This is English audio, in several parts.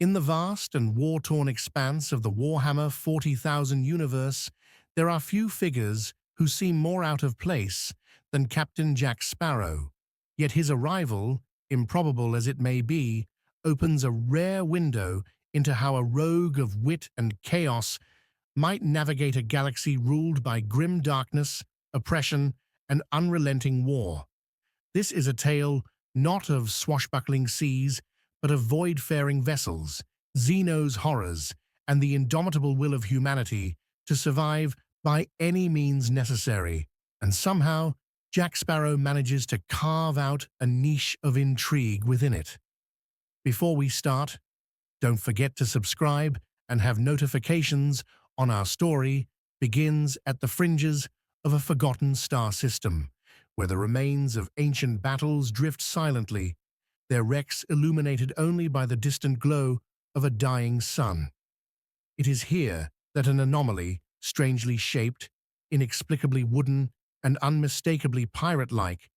In the vast and war-torn expanse of the Warhammer 40,000 universe, there are few figures who seem more out of place than Captain Jack Sparrow. Yet his arrival, improbable as it may be, opens a rare window into how a rogue of wit and chaos might navigate a galaxy ruled by grim darkness, oppression, and unrelenting war. This is a tale not of swashbuckling seas, but of void-faring vessels, Xeno's horrors, and the indomitable will of humanity to survive by any means necessary. And somehow, Jack Sparrow manages to carve out a niche of intrigue within it. Before we start, don't forget to subscribe and have notifications on our story begins at the fringes of a forgotten star system, where the remains of ancient battles drift silently, their wrecks illuminated only by the distant glow of a dying sun. It is here that an anomaly, strangely shaped, inexplicably wooden, and unmistakably pirate-like,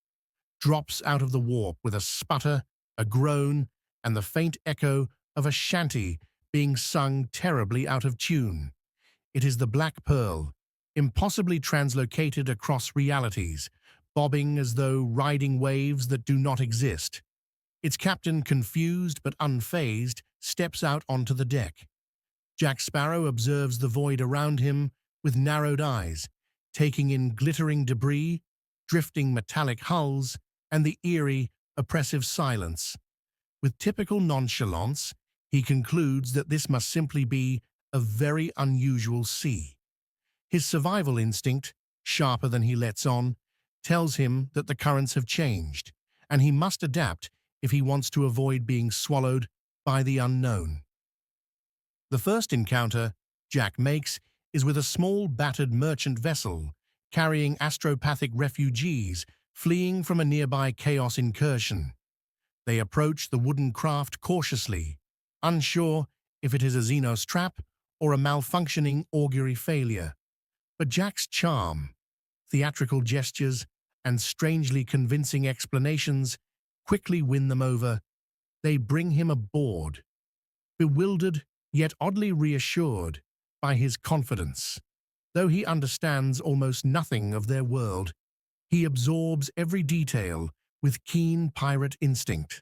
drops out of the warp with a sputter, a groan, and the faint echo of a shanty being sung terribly out of tune. It is the Black Pearl, impossibly translocated across realities, bobbing as though riding waves that do not exist. Its captain, confused but unfazed, steps out onto the deck. Jack Sparrow observes the void around him with narrowed eyes, taking in glittering debris, drifting metallic hulls, and the eerie, oppressive silence. With typical nonchalance, he concludes that this must simply be a very unusual sea. His survival instinct, sharper than he lets on, tells him that the currents have changed, and he must adapt if he wants to avoid being swallowed by the unknown. The first encounter Jack makes is with a small battered merchant vessel carrying astropathic refugees fleeing from a nearby chaos incursion. They approach the wooden craft cautiously, unsure if it is a Xenos trap or a malfunctioning augury failure. But Jack's charm, theatrical gestures, and strangely convincing explanations quickly win them over. They bring him aboard, bewildered yet oddly reassured by his confidence. Though he understands almost nothing of their world, he absorbs every detail with keen pirate instinct.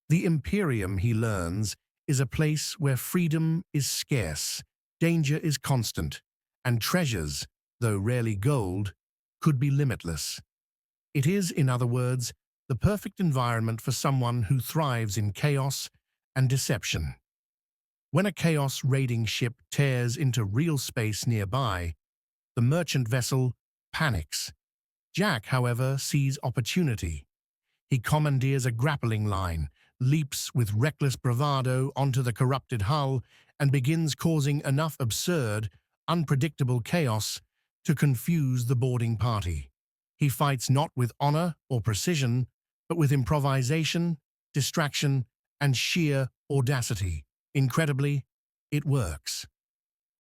The Imperium, he learns, is a place where freedom is scarce, danger is constant, and treasures, though rarely gold, could be limitless. It is, in other words, the perfect environment for someone who thrives in chaos and deception. When a chaos-raiding ship tears into real space nearby, the merchant vessel panics. Jack, however, sees opportunity. He commandeers a grappling line, leaps with reckless bravado onto the corrupted hull, and begins causing enough absurd, unpredictable chaos to confuse the boarding party. He fights not with honor or precision, but with improvisation, distraction, and sheer audacity. Incredibly, it works.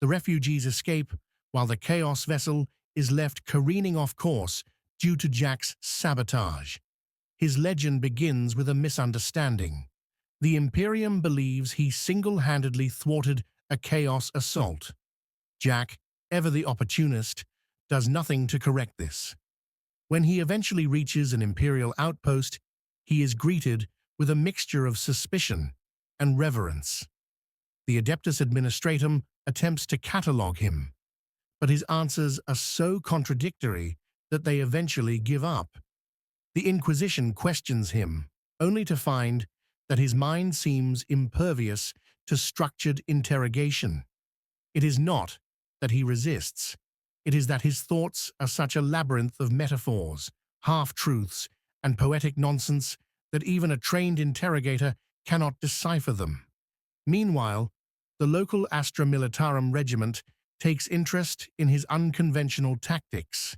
The refugees escape, while the chaos vessel is left careening off course due to Jack's sabotage. His legend begins with a misunderstanding. The Imperium believes he single-handedly thwarted a chaos assault. Jack, ever the opportunist, does nothing to correct this. When he eventually reaches an Imperial outpost, he is greeted with a mixture of suspicion and reverence. The Adeptus Administratum attempts to catalogue him, but his answers are so contradictory that they eventually give up. The Inquisition questions him, only to find that his mind seems impervious to structured interrogation. It is not that he resists. It is that his thoughts are such a labyrinth of metaphors, half-truths, and poetic nonsense that even a trained interrogator cannot decipher them. Meanwhile, the local Astra Militarum regiment takes interest in his unconventional tactics.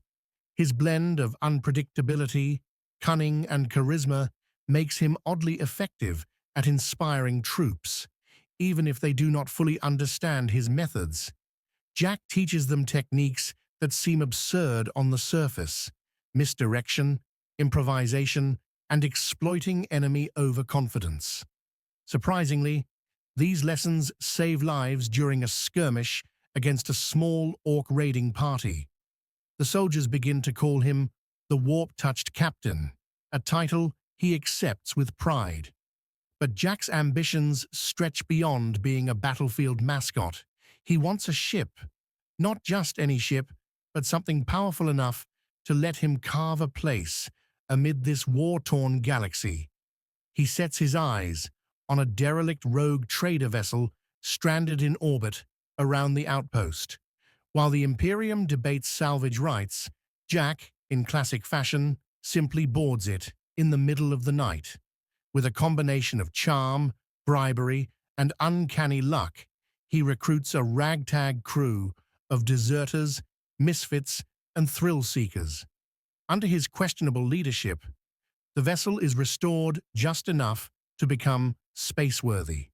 His blend of unpredictability, cunning, and charisma makes him oddly effective at inspiring troops, even if they do not fully understand his methods. Jack teaches them techniques that seem absurd on the surface: misdirection, improvisation, and exploiting enemy overconfidence. Surprisingly, These lessons save lives during a skirmish against a small orc raiding party. The soldiers begin to call him the Warp-Touched Captain, a title he accepts with pride. But Jack's ambitions stretch beyond being a battlefield mascot. He wants a ship, not just any ship, but something powerful enough to let him carve a place amid this war-torn galaxy. He sets his eyes on a derelict rogue trader vessel stranded in orbit around the outpost. While the Imperium debates salvage rights, Jack, in classic fashion, simply boards it in the middle of the night. With a combination of charm, bribery, and uncanny luck, he recruits a ragtag crew of deserters, misfits, and thrill-seekers. Under his questionable leadership, the vessel is restored just enough to become spaceworthy.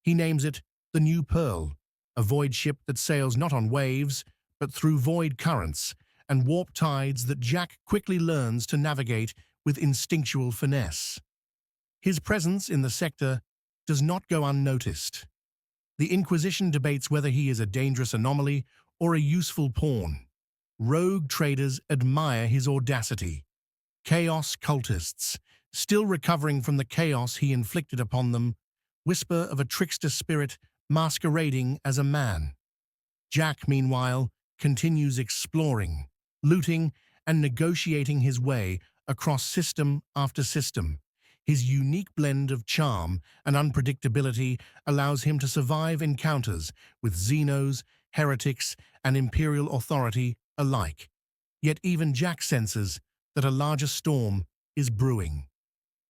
He names it the New Pearl, a void ship that sails not on waves, but through void currents and warp tides that Jack quickly learns to navigate with instinctual finesse. His presence in the sector does not go unnoticed. The Inquisition debates whether he is a dangerous anomaly or a useful pawn. Rogue traders admire his audacity. Chaos cultists, still recovering from the chaos he inflicted upon them, whisper of a trickster spirit masquerading as a man. Jack, meanwhile, continues exploring, looting, and negotiating his way across system after system. His unique blend of charm and unpredictability allows him to survive encounters with Xenos, heretics, and Imperial authority alike. Yet even Jack senses that a larger storm is brewing.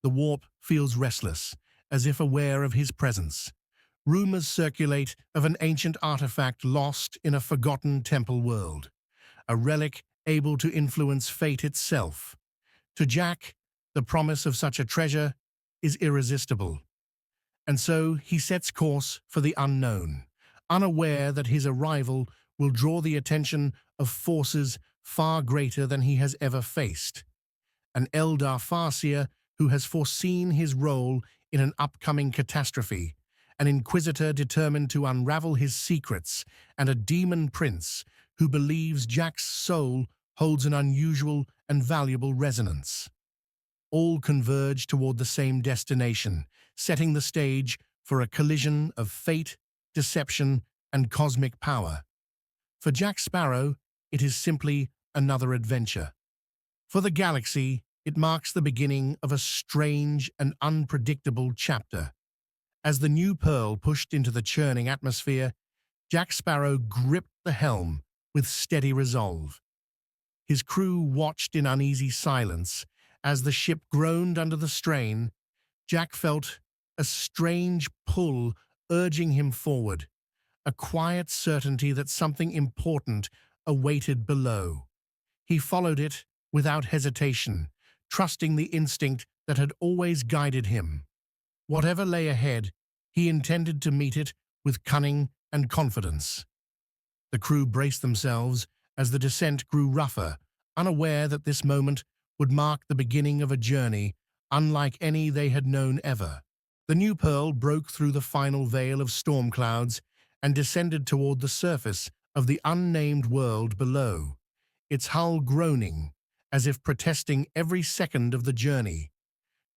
The warp feels restless, as if aware of his presence. Rumors circulate of an ancient artifact lost in a forgotten temple world, a relic able to influence fate itself. To Jack, the promise of such a treasure is irresistible. And so he sets course for the unknown, unaware that his arrival will draw the attention of forces far greater than he has ever faced. An Eldar Farseer who has foreseen his role in an upcoming catastrophe, an inquisitor determined to unravel his secrets, and a demon prince who believes Jack's soul holds an unusual and valuable resonance. All converge toward the same destination, setting the stage for a collision of fate, deception, and cosmic power. For Jack Sparrow, it is simply another adventure. For the galaxy, it marks the beginning of a strange and unpredictable chapter. As the New Pearl pushed into the churning atmosphere, Jack Sparrow gripped the helm with steady resolve. His crew watched in uneasy silence as the ship groaned under the strain. Jack felt a strange pull urging him forward, a quiet certainty that something important awaited below. He followed it without hesitation, trusting the instinct that had always guided him. Whatever lay ahead, he intended to meet it with cunning and confidence. The crew braced themselves as the descent grew rougher, unaware that this moment would mark the beginning of a journey unlike any they had known ever. The New Pearl broke through the final veil of storm clouds and descended toward the surface of the unnamed world below, its hull groaning as if protesting every second of the journey.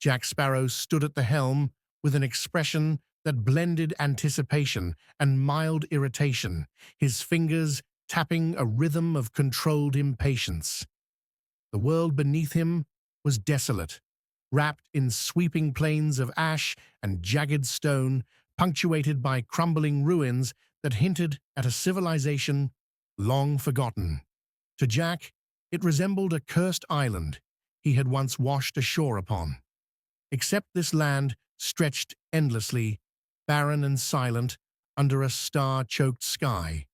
Jack Sparrow stood at the helm with an expression that blended anticipation and mild irritation, his fingers tapping a rhythm of controlled impatience. The world beneath him was desolate, wrapped in sweeping plains of ash and jagged stone, punctuated by crumbling ruins that hinted at a civilization long forgotten. To Jack, it resembled a cursed island he had once washed ashore upon. Except this land stretched endlessly, barren and silent, under a star-choked sky.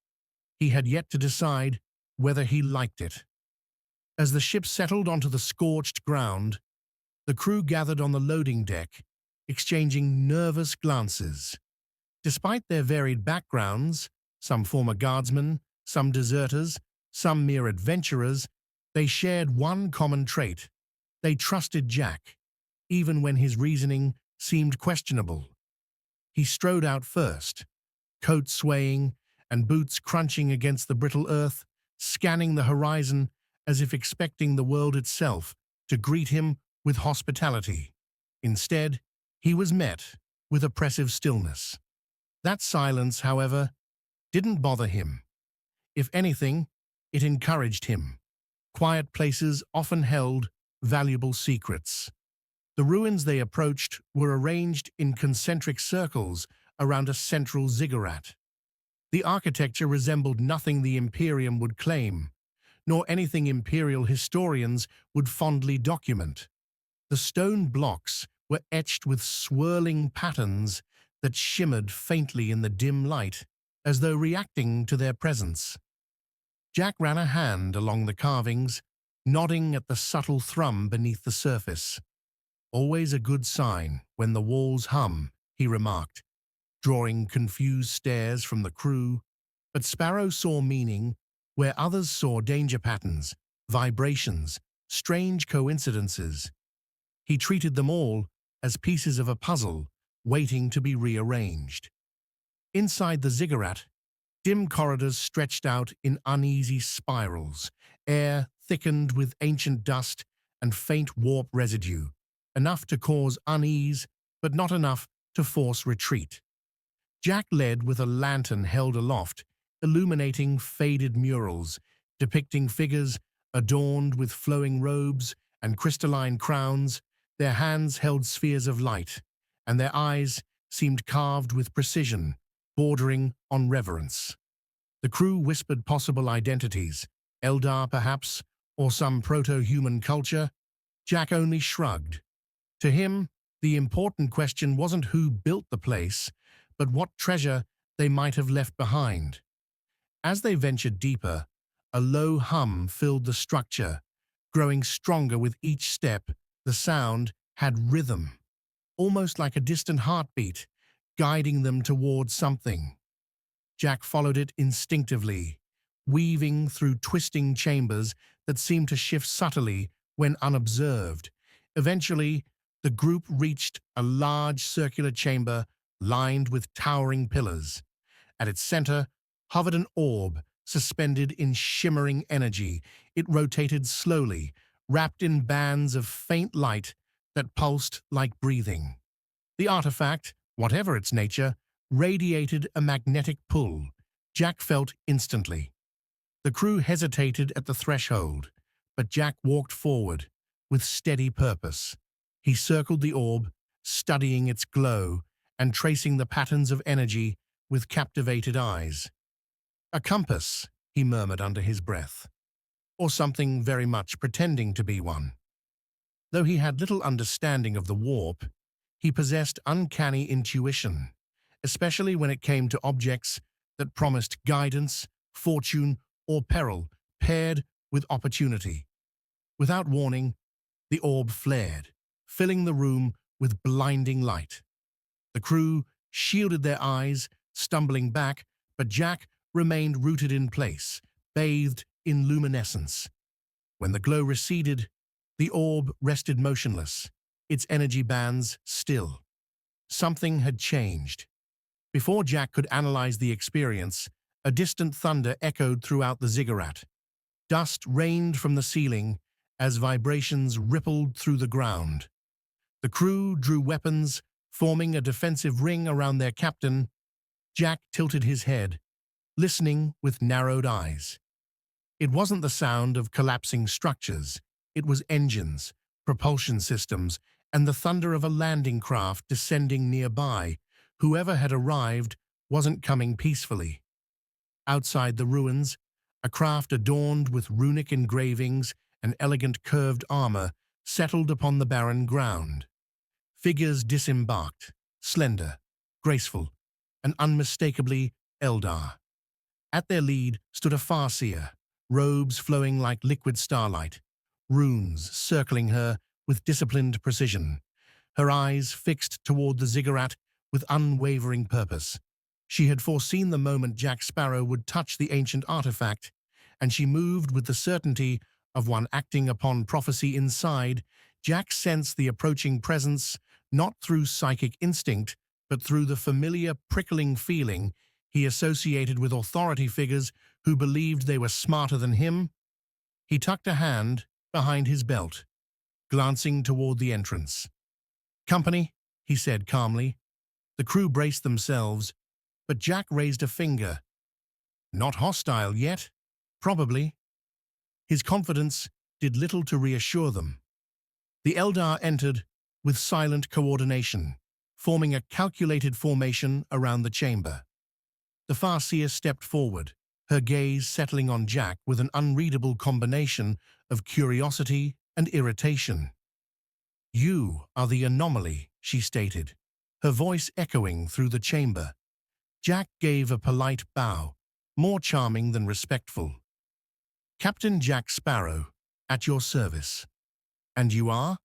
He had yet to decide whether he liked it. As the ship settled onto the scorched ground, the crew gathered on the loading deck, exchanging nervous glances. Despite their varied backgrounds, some former guardsmen, some deserters, some mere adventurers, they shared one common trait. They trusted Jack, even when his reasoning seemed questionable. He strode out first, coat swaying and boots crunching against the brittle earth, scanning the horizon as if expecting the world itself to greet him with hospitality. Instead, he was met with oppressive stillness. That silence, however, didn't bother him. If anything, it encouraged him. Quiet places often held valuable secrets. The ruins they approached were arranged in concentric circles around a central ziggurat. The architecture resembled nothing the Imperium would claim, nor anything Imperial historians would fondly document. The stone blocks were etched with swirling patterns that shimmered faintly in the dim light, as though reacting to their presence. Jack ran a hand along the carvings, nodding at the subtle thrum beneath the surface. "Always a good sign when the walls hum," he remarked, drawing confused stares from the crew. But Sparrow saw meaning where others saw danger patterns, vibrations, strange coincidences. He treated them all as pieces of a puzzle waiting to be rearranged. Inside the ziggurat, dim corridors stretched out in uneasy spirals, air thickened with ancient dust and faint warp residue, enough to cause unease, but not enough to force retreat. Jack led with a lantern held aloft, illuminating faded murals, depicting figures adorned with flowing robes and crystalline crowns. Their hands held spheres of light, and their eyes seemed carved with precision, bordering on reverence. The crew whispered possible identities, Eldar perhaps, or some proto-human culture. Jack only shrugged. To him, the important question wasn't who built the place, but what treasure they might have left behind. As they ventured deeper, a low hum filled the structure, growing stronger with each step. The sound had rhythm, almost like a distant heartbeat, guiding them towards something. Jack followed it instinctively, weaving through twisting chambers that seemed to shift subtly when unobserved. Eventually, the group reached a large circular chamber lined with towering pillars. At its center hovered an orb suspended in shimmering energy. It rotated slowly, wrapped in bands of faint light that pulsed like breathing. The artifact, whatever its nature, radiated a magnetic pull. Jack felt instantly. The crew hesitated at the threshold, but Jack walked forward with steady purpose. He circled the orb, studying its glow and tracing the patterns of energy with captivated eyes. "A compass," he murmured under his breath, or something very much pretending to be one. Though he had little understanding of the warp, he possessed uncanny intuition, especially when it came to objects that promised guidance, fortune, or peril paired with opportunity. Without warning, the orb flared, filling the room with blinding light. The crew shielded their eyes, stumbling back, but Jack remained rooted in place, bathed in luminescence. When the glow receded, the orb rested motionless, its energy bands still. Something had changed. Before Jack could analyze the experience, a distant thunder echoed throughout the ziggurat. Dust rained from the ceiling as vibrations rippled through the ground. The crew drew weapons, forming a defensive ring around their captain. Jack tilted his head, listening with narrowed eyes. It wasn't the sound of collapsing structures. It was engines, propulsion systems, and the thunder of a landing craft descending nearby. Whoever had arrived wasn't coming peacefully. Outside the ruins, a craft adorned with runic engravings and elegant curved armor settled upon the barren ground. Figures disembarked, slender, graceful, and unmistakably Eldar. At their lead stood a Farseer, robes flowing like liquid starlight, runes circling her with disciplined precision, her eyes fixed toward the ziggurat with unwavering purpose. She had foreseen the moment Jack Sparrow would touch the ancient artifact, and she moved with the certainty of one acting upon prophecy inside. Jack sensed the approaching presence, not through psychic instinct, but through the familiar prickling feeling he associated with authority figures who believed they were smarter than him, he tucked a hand behind his belt, glancing toward the entrance. "Company," he said calmly. The crew braced themselves, but Jack raised a finger. "Not hostile yet, probably." His confidence did little to reassure them. The Eldar entered with silent coordination, forming a calculated formation around the chamber. The Farseer stepped forward, her gaze settling on Jack with an unreadable combination of curiosity and irritation. "You are the anomaly," she stated, her voice echoing through the chamber. Jack gave a polite bow, more charming than respectful. "Captain Jack Sparrow, at your service." "And you are?"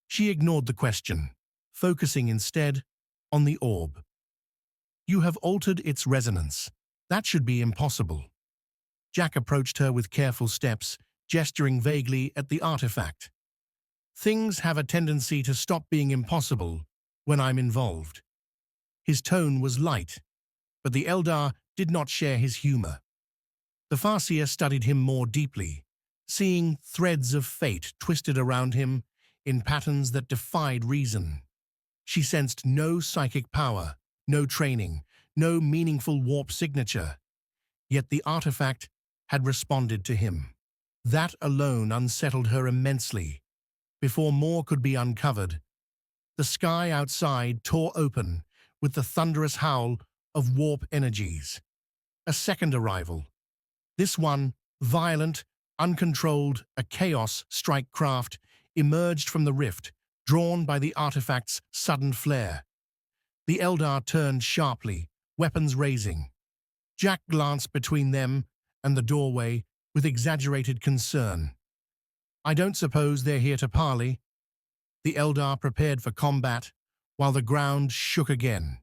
She ignored the question, focusing instead on the orb. "You have altered its resonance. That should be impossible." Jack approached her with careful steps, gesturing vaguely at the artifact. "Things have a tendency to stop being impossible when I'm involved." His tone was light, but the Eldar did not share his humor. The Farseer studied him more deeply, seeing threads of fate twisted around him in patterns that defied reason. She sensed no psychic power, no training, no meaningful warp signature. Yet the artifact had responded to him. That alone unsettled her immensely. Before more could be uncovered, the sky outside tore open with the thunderous howl of warp energies. A second arrival. This one, violent, uncontrolled, a chaos-strike craft, emerged from the rift, drawn by the artifact's sudden flare. The Eldar turned sharply, weapons raising. Jack glanced between them and the doorway with exaggerated concern. "I don't suppose they're here to parley." The Eldar prepared for combat, while the ground shook again.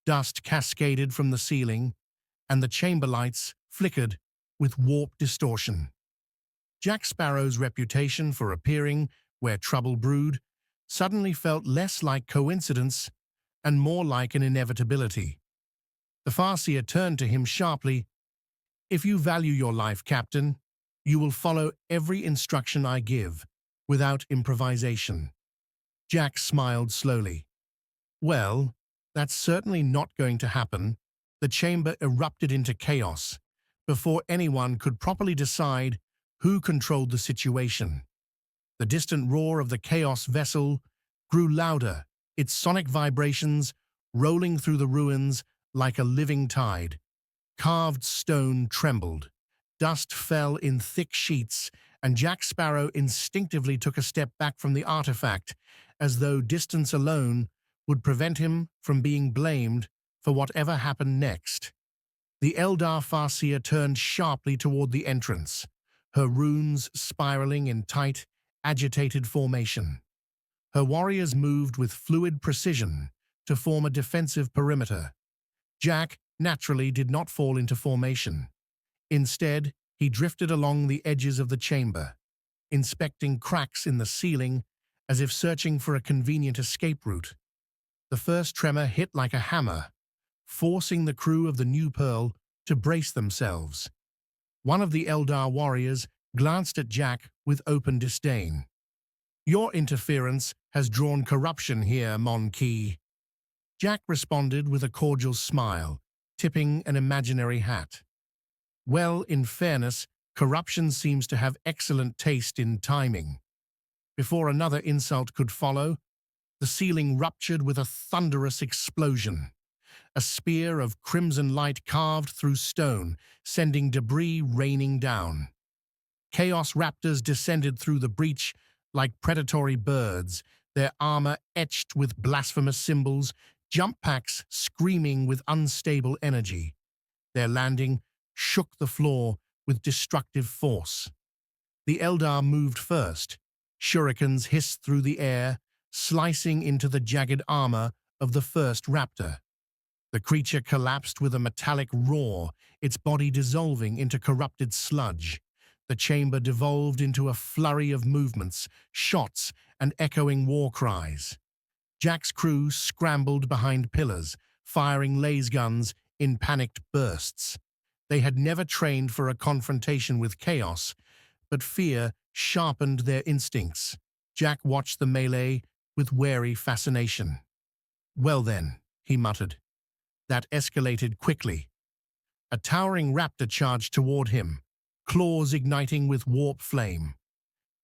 Dust cascaded from the ceiling, and the chamber lights flickered with warp distortion. Jack Sparrow's reputation for appearing where trouble brewed suddenly felt less like coincidence and more like an inevitability. The Farseer turned to him sharply. "If you value your life, Captain, you will follow every instruction I give, without improvisation." Jack smiled slowly. "Well, that's certainly not going to happen." The chamber erupted into chaos before anyone could properly decide who controlled the situation. The distant roar of the chaos vessel grew louder, its sonic vibrations rolling through the ruins like a living tide. Carved stone trembled, dust fell in thick sheets, and Jack Sparrow instinctively took a step back from the artifact, as though distance alone would prevent him from being blamed for whatever happened next. The Eldar Farseer turned sharply toward the entrance, her runes spiraling in tight, agitated formation. Her warriors moved with fluid precision to form a defensive perimeter. Jack naturally did not fall into formation. Instead, he drifted along the edges of the chamber, inspecting cracks in the ceiling as if searching for a convenient escape route. The first tremor hit like a hammer, forcing the crew of the New Pearl to brace themselves. One of the Eldar warriors glanced at Jack with open disdain. "Your interference has drawn corruption here, Mon Key." Jack responded with a cordial smile, tipping an imaginary hat. "Well, in fairness, corruption seems to have excellent taste in timing." Before another insult could follow, the ceiling ruptured with a thunderous explosion. A spear of crimson light carved through stone, sending debris raining down. Chaos raptors descended through the breach like predatory birds, their armor etched with blasphemous symbols, jump packs screaming with unstable energy. Their landing shook the floor with destructive force. The Eldar moved first. Shurikens hissed through the air, slicing into the jagged armor of the first raptor. The creature collapsed with a metallic roar, its body dissolving into corrupted sludge. The chamber devolved into a flurry of movements, shots, and echoing war cries. Jack's crew scrambled behind pillars, firing laser guns in panicked bursts. They had never trained for a confrontation with chaos, but fear sharpened their instincts. Jack watched the melee with wary fascination. "Well then," he muttered. That escalated quickly. A towering raptor charged toward him, claws igniting with warp flame.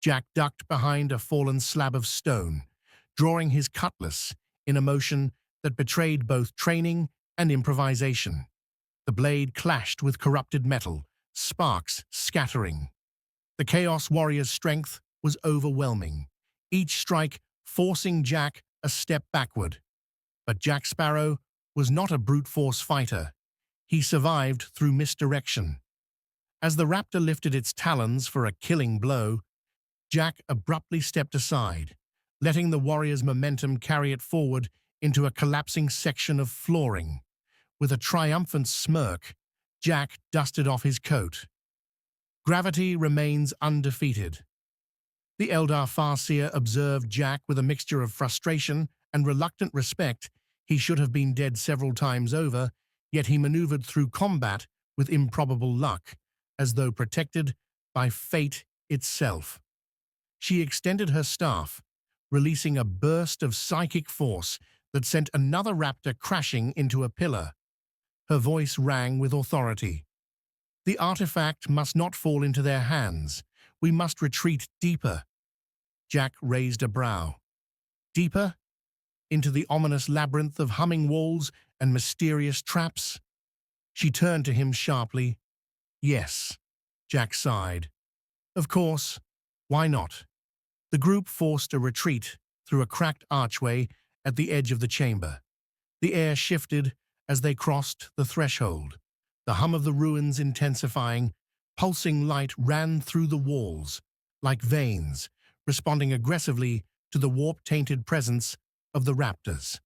Jack ducked behind a fallen slab of stone, drawing his cutlass in a motion that betrayed both training and improvisation. The blade clashed with corrupted metal, sparks scattering. The Chaos Warrior's strength was overwhelming, each strike forcing Jack a step backward. But Jack Sparrow was not a brute force fighter. He survived through misdirection. As the raptor lifted its talons for a killing blow, Jack abruptly stepped aside, letting the warrior's momentum carry it forward into a collapsing section of flooring. With a triumphant smirk, Jack dusted off his coat. Gravity remains undefeated. The Eldar Farseer observed Jack with a mixture of frustration and reluctant respect. He should have been dead several times over, yet he maneuvered through combat with improbable luck, as though protected by fate itself. She extended her staff, releasing a burst of psychic force that sent another raptor crashing into a pillar. Her voice rang with authority. "The artifact must not fall into their hands. We must retreat deeper." Jack raised a brow. "Deeper? Into the ominous labyrinth of humming walls and mysterious traps?" She turned to him sharply. "Yes," Jack sighed. "Of course. Why not?" The group forced a retreat through a cracked archway at the edge of the chamber. The air shifted as they crossed the threshold, the hum of the ruins intensifying. Pulsing light ran through the walls, like veins, responding aggressively to the warp-tainted presence of the raptors.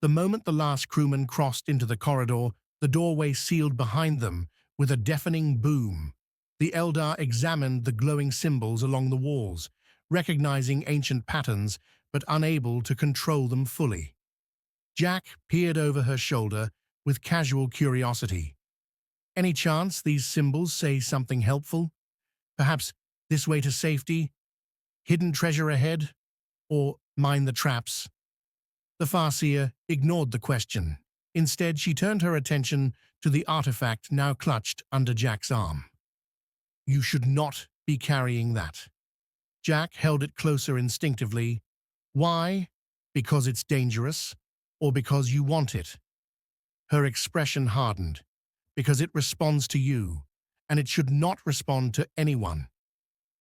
The moment the last crewman crossed into the corridor, the doorway sealed behind them with a deafening boom. The Eldar examined the glowing symbols along the walls, recognizing ancient patterns but unable to control them fully. Jack peered over her shoulder with casual curiosity. Any chance these symbols say something helpful? Perhaps this way to safety? Hidden treasure ahead? Or mind the traps? The Farseer ignored the question. Instead, she turned her attention to the artifact now clutched under Jack's arm. "You should not be carrying that." Jack held it closer instinctively. "Why? Because it's dangerous? Or because you want it?" Her expression hardened. "Because it responds to you, and it should not respond to anyone."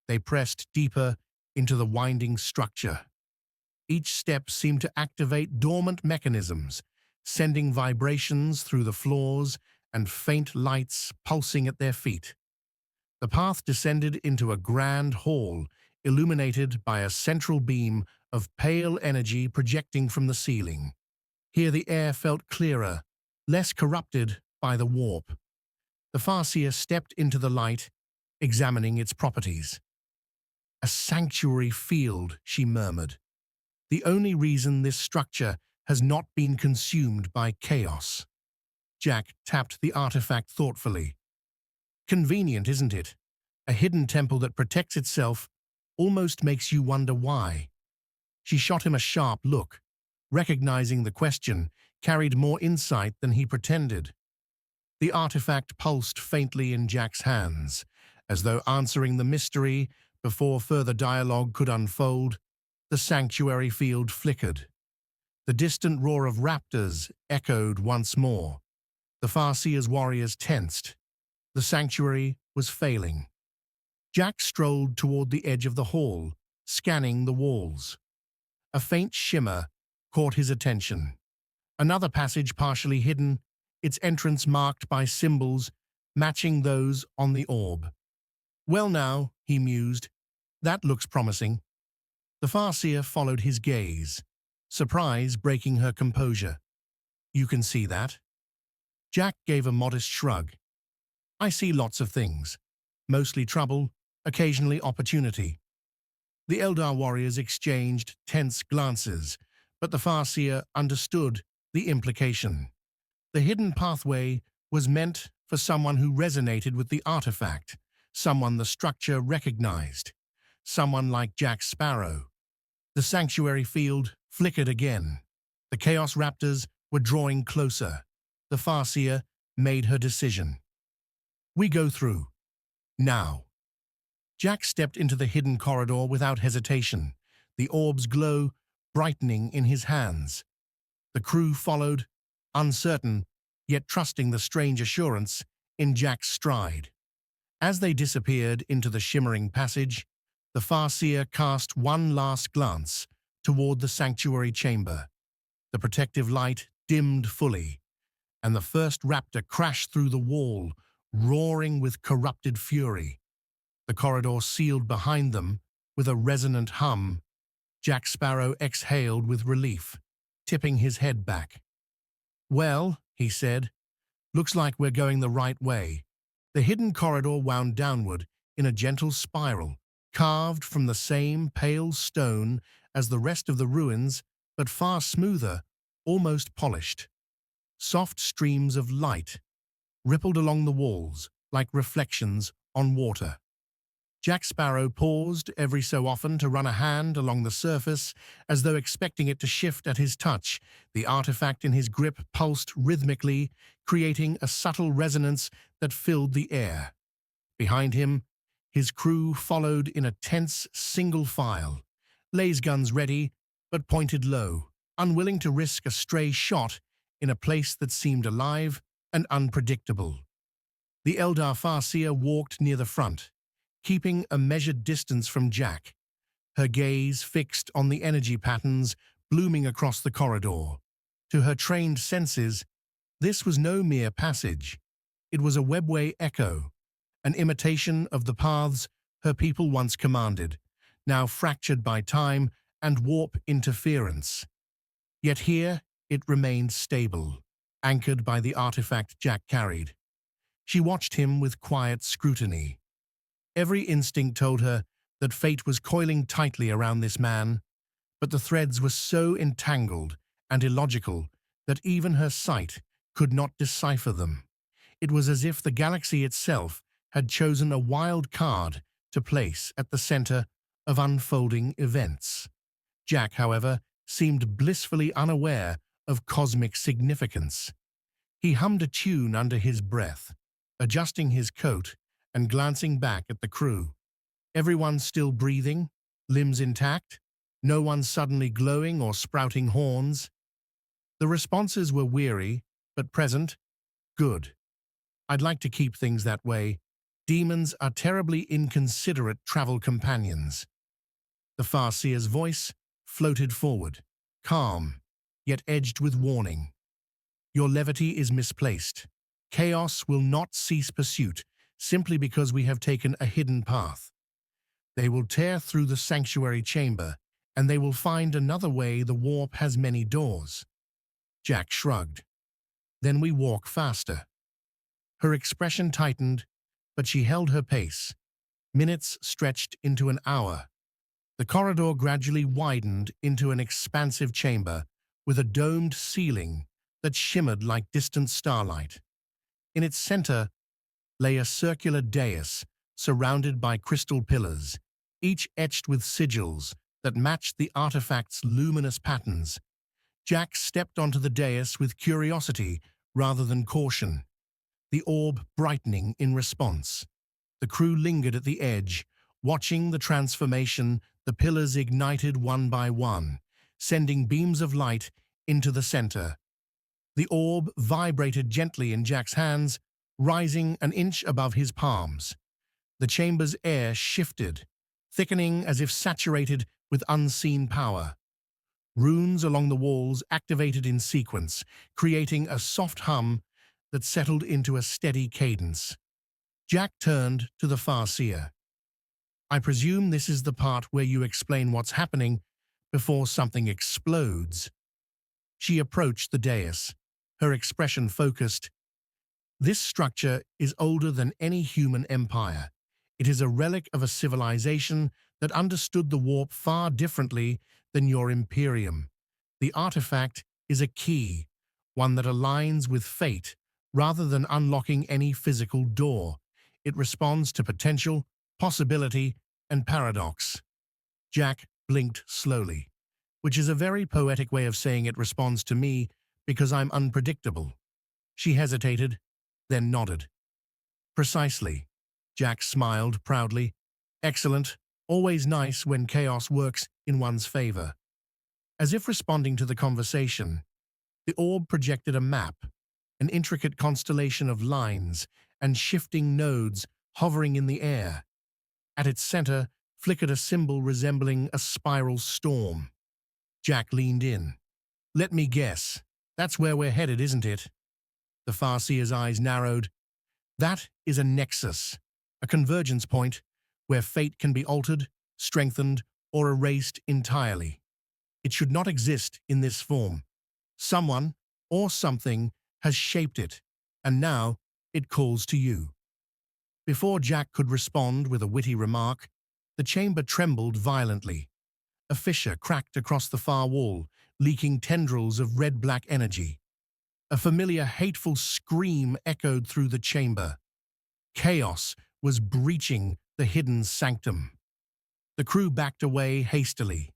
They pressed deeper into the winding structure. Each step seemed to activate dormant mechanisms, sending vibrations through the floors and faint lights pulsing at their feet. The path descended into a grand hall, illuminated by a central beam of pale energy projecting from the ceiling. Here the air felt clearer, less corrupted by the warp. The Farseer stepped into the light, examining its properties. "A sanctuary field," she murmured. "The only reason this structure has not been consumed by chaos." Jack tapped the artifact thoughtfully. "Convenient, isn't it? A hidden temple that protects itself almost makes you wonder why." She shot him a sharp look, recognizing the question carried more insight than he pretended. The artifact pulsed faintly in Jack's hands, as though answering the mystery before further dialogue could unfold. The sanctuary field flickered. The distant roar of raptors echoed once more. The Farseer's warriors tensed. The sanctuary was failing. Jack strolled toward the edge of the hall, scanning the walls. A faint shimmer caught his attention. Another passage partially hidden, its entrance marked by symbols matching those on the orb. "Well now," he mused, "that looks promising." The Farseer followed his gaze, surprise breaking her composure. "You can see that?" Jack gave a modest shrug. "I see lots of things. Mostly trouble, occasionally opportunity." The Eldar warriors exchanged tense glances, But the Farseer understood the implication. The hidden pathway was meant for someone who resonated with the artifact, someone the structure recognized, someone like Jack Sparrow. The sanctuary field flickered again. The Chaos Raptors were drawing closer. The Farseer made her decision. We go through. Now. Jack stepped into the hidden corridor without hesitation, the orb's glow brightening in his hands. The crew followed, uncertain, yet trusting the strange assurance in Jack's stride. As they disappeared into the shimmering passage, the Farseer cast one last glance toward the sanctuary chamber. The protective light dimmed fully, and the first raptor crashed through the wall, roaring with corrupted fury. The corridor sealed behind them with a resonant hum. Jack Sparrow exhaled with relief, tipping his head back. "Well," he said, "looks like we're going the right way." The hidden corridor wound downward in a gentle spiral, carved from the same pale stone as the rest of the ruins, but far smoother, almost polished. Soft streams of light rippled along the walls like reflections on water. Jack Sparrow paused every so often to run a hand along the surface, as though expecting it to shift at his touch. The artifact in his grip pulsed rhythmically, creating a subtle resonance that filled the air. Behind him, his crew followed in a tense single file, laser guns ready but pointed low, unwilling to risk a stray shot in a place that seemed alive and unpredictable. The Eldar Farseer walked near the front, keeping a measured distance from Jack, her gaze fixed on the energy patterns blooming across the corridor. To her trained senses, this was no mere passage. It was a webway echo, an imitation of the paths her people once commanded, now fractured by time and warp interference. Yet here it remained stable, anchored by the artifact Jack carried. She watched him with quiet scrutiny. Every instinct told her that fate was coiling tightly around this man, but the threads were so entangled and illogical that even her sight could not decipher them. It was as if the galaxy itself had chosen a wild card to place at the center of unfolding events. Jack, however, seemed blissfully unaware of cosmic significance. He hummed a tune under his breath, adjusting his coat and glancing back at the crew. Everyone still breathing, limbs intact, no one suddenly glowing or sprouting horns. The responses were weary, but present. Good. I'd like to keep things that way. Demons are terribly inconsiderate travel companions. The Farseer's voice floated forward, calm, yet edged with warning. Your levity is misplaced. Chaos will not cease pursuit simply because we have taken a hidden path. They will tear through the sanctuary chamber, and they will find another way. The warp has many doors. Jack shrugged. Then we walk faster. Her expression tightened, but she held her pace. Minutes stretched into an hour. The corridor gradually widened into an expansive chamber with a domed ceiling that shimmered like distant starlight. In its center lay a circular dais surrounded by crystal pillars, each etched with sigils that matched the artifact's luminous patterns. Jack stepped onto the dais with curiosity rather than caution, the orb brightening in response. The crew lingered at the edge, watching the transformation. The pillars ignited one by one, sending beams of light into the center. The orb vibrated gently in Jack's hands, rising an inch above his palms. The chamber's air shifted, thickening as if saturated with unseen power. Runes along the walls activated in sequence, creating a soft hum that settled into a steady cadence. Jack turned to the Farseer. I presume this is the part where you explain what's happening before something explodes. She approached the dais, her expression focused. This structure is older than any human empire. It is a relic of a civilization that understood the warp far differently than your Imperium. The artifact is a key, one that aligns with fate rather than unlocking any physical door. It responds to potential, possibility, and paradox. Jack blinked slowly, which is a very poetic way of saying it responds to me because I'm unpredictable. She hesitated, then nodded. Precisely. Jack smiled proudly. Excellent. Always nice when chaos works in one's favor. As if responding to the conversation, the orb projected a map, an intricate constellation of lines and shifting nodes hovering in the air. At its center flickered a symbol resembling a spiral storm. Jack leaned in. Let me guess. That's where we're headed, isn't it? The Farseer's eyes narrowed. That is a nexus, a convergence point where fate can be altered, strengthened, or erased entirely. It should not exist in this form. Someone or something has shaped it, and now it calls to you. Before Jack could respond with a witty remark, the chamber trembled violently. A fissure cracked across the far wall, leaking tendrils of red-black energy. A familiar, hateful scream echoed through the chamber. Chaos was breaching the hidden sanctum. The crew backed away hastily.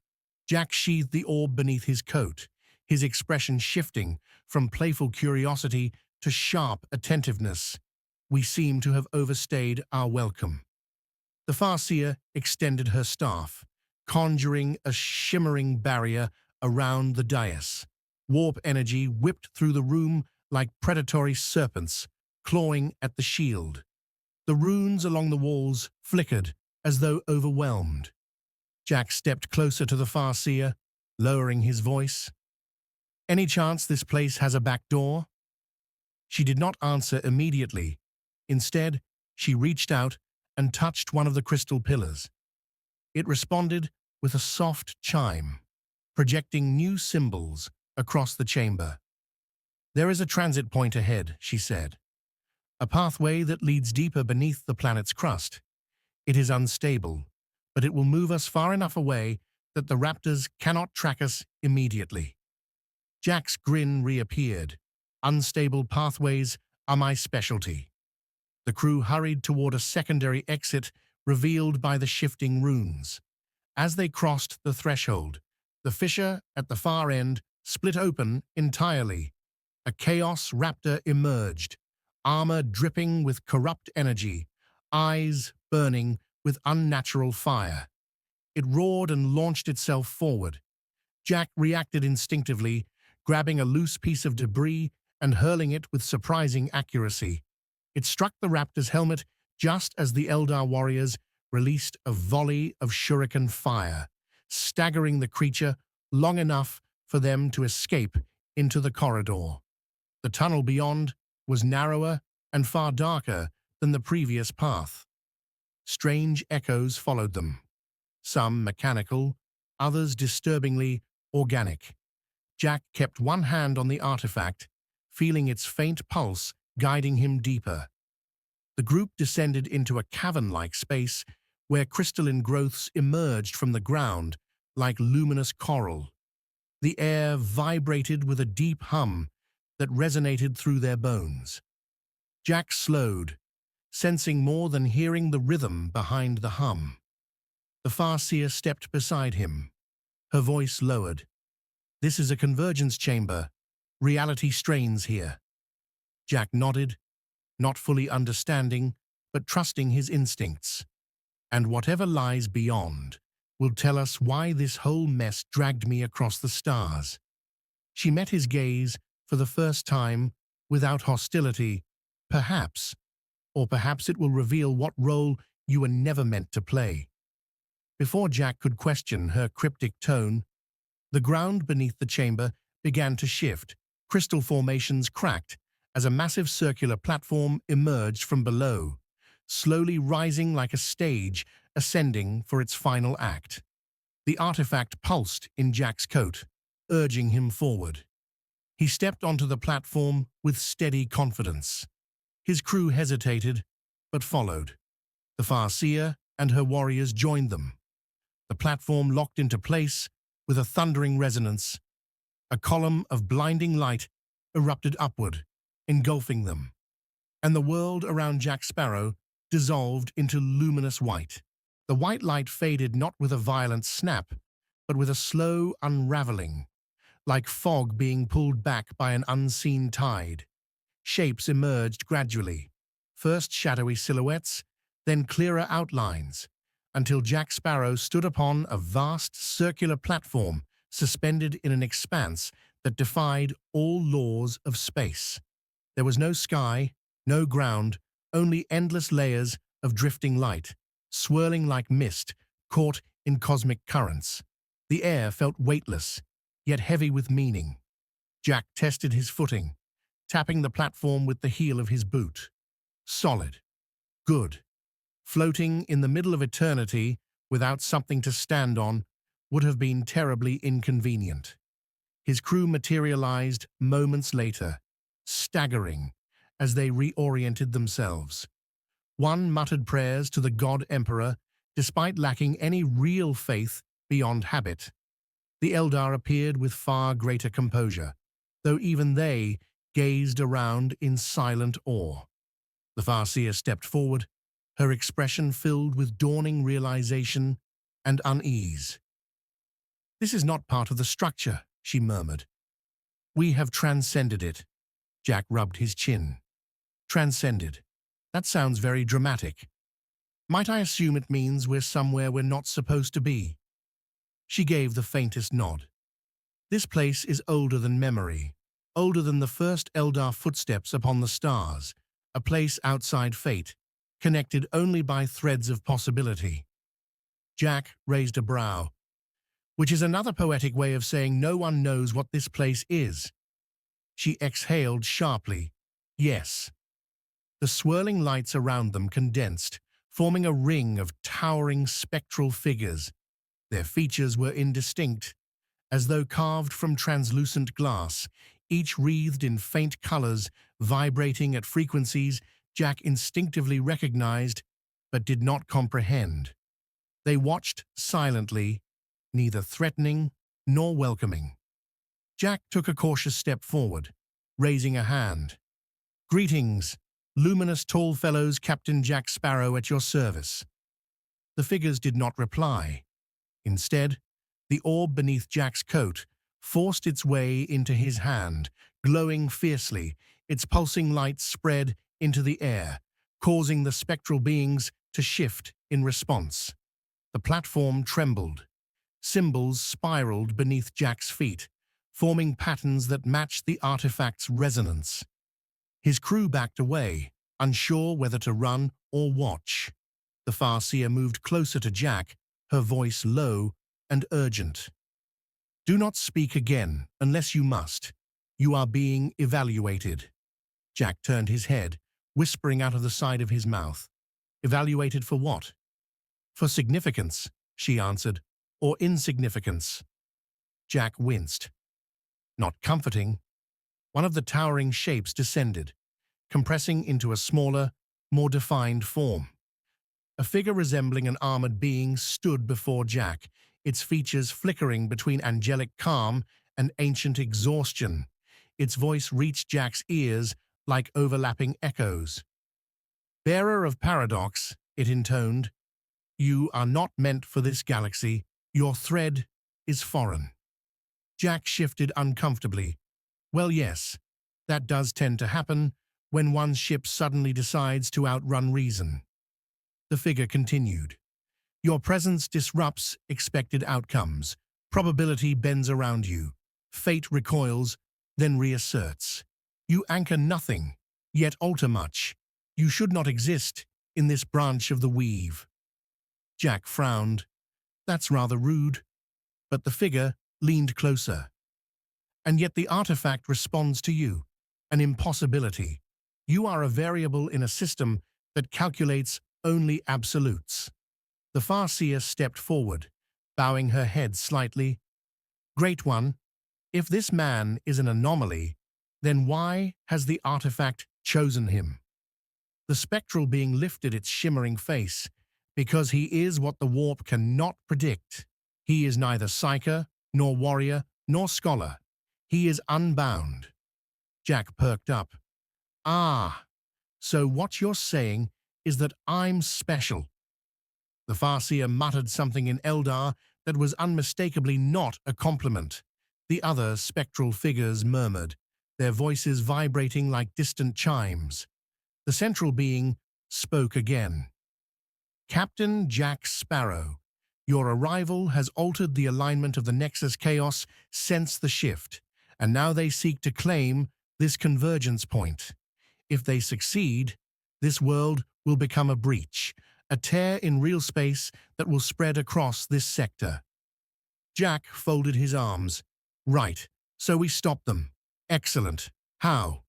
Jack sheathed the orb beneath his coat, his expression shifting from playful curiosity to sharp attentiveness. We seem to have overstayed our welcome. The Farseer extended her staff, conjuring a shimmering barrier around the dais. Warp energy whipped through the room like predatory serpents, clawing at the shield. The runes along the walls flickered as though overwhelmed. Jack stepped closer to the Farseer, lowering his voice. Any chance this place has a back door? She did not answer immediately. Instead, she reached out and touched one of the crystal pillars. It responded with a soft chime, projecting new symbols across the chamber. There is a transit point ahead, she said. A pathway that leads deeper beneath the planet's crust. It is unstable, but it will move us far enough away that the raptors cannot track us immediately. Jack's grin reappeared. Unstable pathways are my specialty. The crew hurried toward a secondary exit revealed by the shifting runes. As they crossed the threshold, the fissure at the far end split open entirely. A chaos raptor emerged, armor dripping with corrupt energy, eyes burning with unnatural fire. It roared and launched itself forward. Jack reacted instinctively, grabbing a loose piece of debris and hurling it with surprising accuracy. It struck the raptor's helmet just as the Eldar warriors released a volley of shuriken fire, staggering the creature long enough for them to escape into the corridor. The tunnel beyond was narrower and far darker than the previous path. Strange echoes followed them, some mechanical, others disturbingly organic. Jack kept one hand on the artifact, feeling its faint pulse guiding him deeper. The group descended into a cavern-like space where crystalline growths emerged from the ground like luminous coral. The air vibrated with a deep hum that resonated through their bones. Jack slowed, sensing more than hearing the rhythm behind the hum. The Farseer stepped beside him, her voice lowered. This is a convergence chamber. Reality strains here. Jack nodded, not fully understanding, but trusting his instincts. And whatever lies beyond will tell us why this whole mess dragged me across the stars. She met his gaze for the first time without hostility, perhaps, or perhaps it will reveal what role you were never meant to play. Before Jack could question her cryptic tone, the ground beneath the chamber began to shift. Crystal formations cracked as a massive circular platform emerged from below, slowly rising like a stage ascending for its final act. The artifact pulsed in Jack's coat, urging him forward. He stepped onto the platform with steady confidence. His crew hesitated, but followed. The Farseer and her warriors joined them. The platform locked into place with a thundering resonance. A column of blinding light erupted upward, engulfing them, and the world around Jack Sparrow dissolved into luminous white. The white light faded not with a violent snap, but with a slow unraveling, like fog being pulled back by an unseen tide. Shapes emerged gradually, first shadowy silhouettes, then clearer outlines, until Jack Sparrow stood upon a vast circular platform suspended in an expanse that defied all laws of space. There was no sky, no ground, only endless layers of drifting light, swirling like mist caught in cosmic currents. The air felt weightless, yet heavy with meaning. Jack tested his footing, tapping the platform with the heel of his boot. Solid. Good. Floating in the middle of eternity without something to stand on would have been terribly inconvenient. His crew materialized moments later, staggering as they reoriented themselves. One muttered prayers to the God Emperor, despite lacking any real faith beyond habit. The Eldar appeared with far greater composure, though even they gazed around in silent awe. The Farseer stepped forward, her expression filled with dawning realization and unease. "This is not part of the structure," she murmured. "We have transcended it." Jack rubbed his chin. Transcended. That sounds very dramatic. Might I assume it means we're somewhere we're not supposed to be? She gave the faintest nod. This place is older than memory, older than the first Eldar footsteps upon the stars, a place outside fate, connected only by threads of possibility. Jack raised a brow, which is another poetic way of saying no one knows what this place is. She exhaled sharply. Yes. The swirling lights around them condensed, forming a ring of towering spectral figures. Their features were indistinct, as though carved from translucent glass, each wreathed in faint colors, vibrating at frequencies Jack instinctively recognized, but did not comprehend. They watched silently, neither threatening nor welcoming. Jack took a cautious step forward, raising a hand. "Greetings, luminous tall fellows, Captain Jack Sparrow at your service." The figures did not reply. Instead, the orb beneath Jack's coat forced its way into his hand, glowing fiercely, its pulsing light spread into the air, causing the spectral beings to shift in response. The platform trembled. Symbols spiraled beneath Jack's feet, forming patterns that matched the artifact's resonance. His crew backed away, unsure whether to run or watch. The Farseer moved closer to Jack, her voice low and urgent. "Do not speak again, unless you must. You are being evaluated." Jack turned his head, whispering out of the side of his mouth. "Evaluated for what?" "For significance," she answered, "or insignificance." Jack winced. Not comforting. One of the towering shapes descended, compressing into a smaller, more defined form. A figure resembling an armored being stood before Jack, its features flickering between angelic calm and ancient exhaustion. Its voice reached Jack's ears like overlapping echoes. "Bearer of paradox," it intoned, "you are not meant for this galaxy. Your thread is foreign." Jack shifted uncomfortably. "Well, yes, that does tend to happen when one's ship suddenly decides to outrun reason." The figure continued. "Your presence disrupts expected outcomes. Probability bends around you. Fate recoils, then reasserts. You anchor nothing, yet alter much. You should not exist in this branch of the weave." Jack frowned. "That's rather rude." But the figure leaned closer. "And yet the artifact responds to you. An impossibility. You are a variable in a system that calculates only absolutes." The Farseer stepped forward, bowing her head slightly. "Great One, if this man is an anomaly, then why has the artifact chosen him?" The spectral being lifted its shimmering face. "Because he is what the warp cannot predict. He is neither psyker, nor warrior, nor scholar. He is unbound. Jack perked up. Ah, so what you're saying is that I'm special. The Farseer muttered something in Eldar that was unmistakably not a compliment. The other spectral figures murmured, their voices vibrating like distant chimes. The central being spoke again. Captain Jack Sparrow, your arrival has altered the alignment of the Nexus Chaos since the shift, and now they seek to claim this convergence point. If they succeed, this world will become a breach, a tear in real space that will spread across this sector. Jack folded his arms. Right, so we stop them. Excellent. How?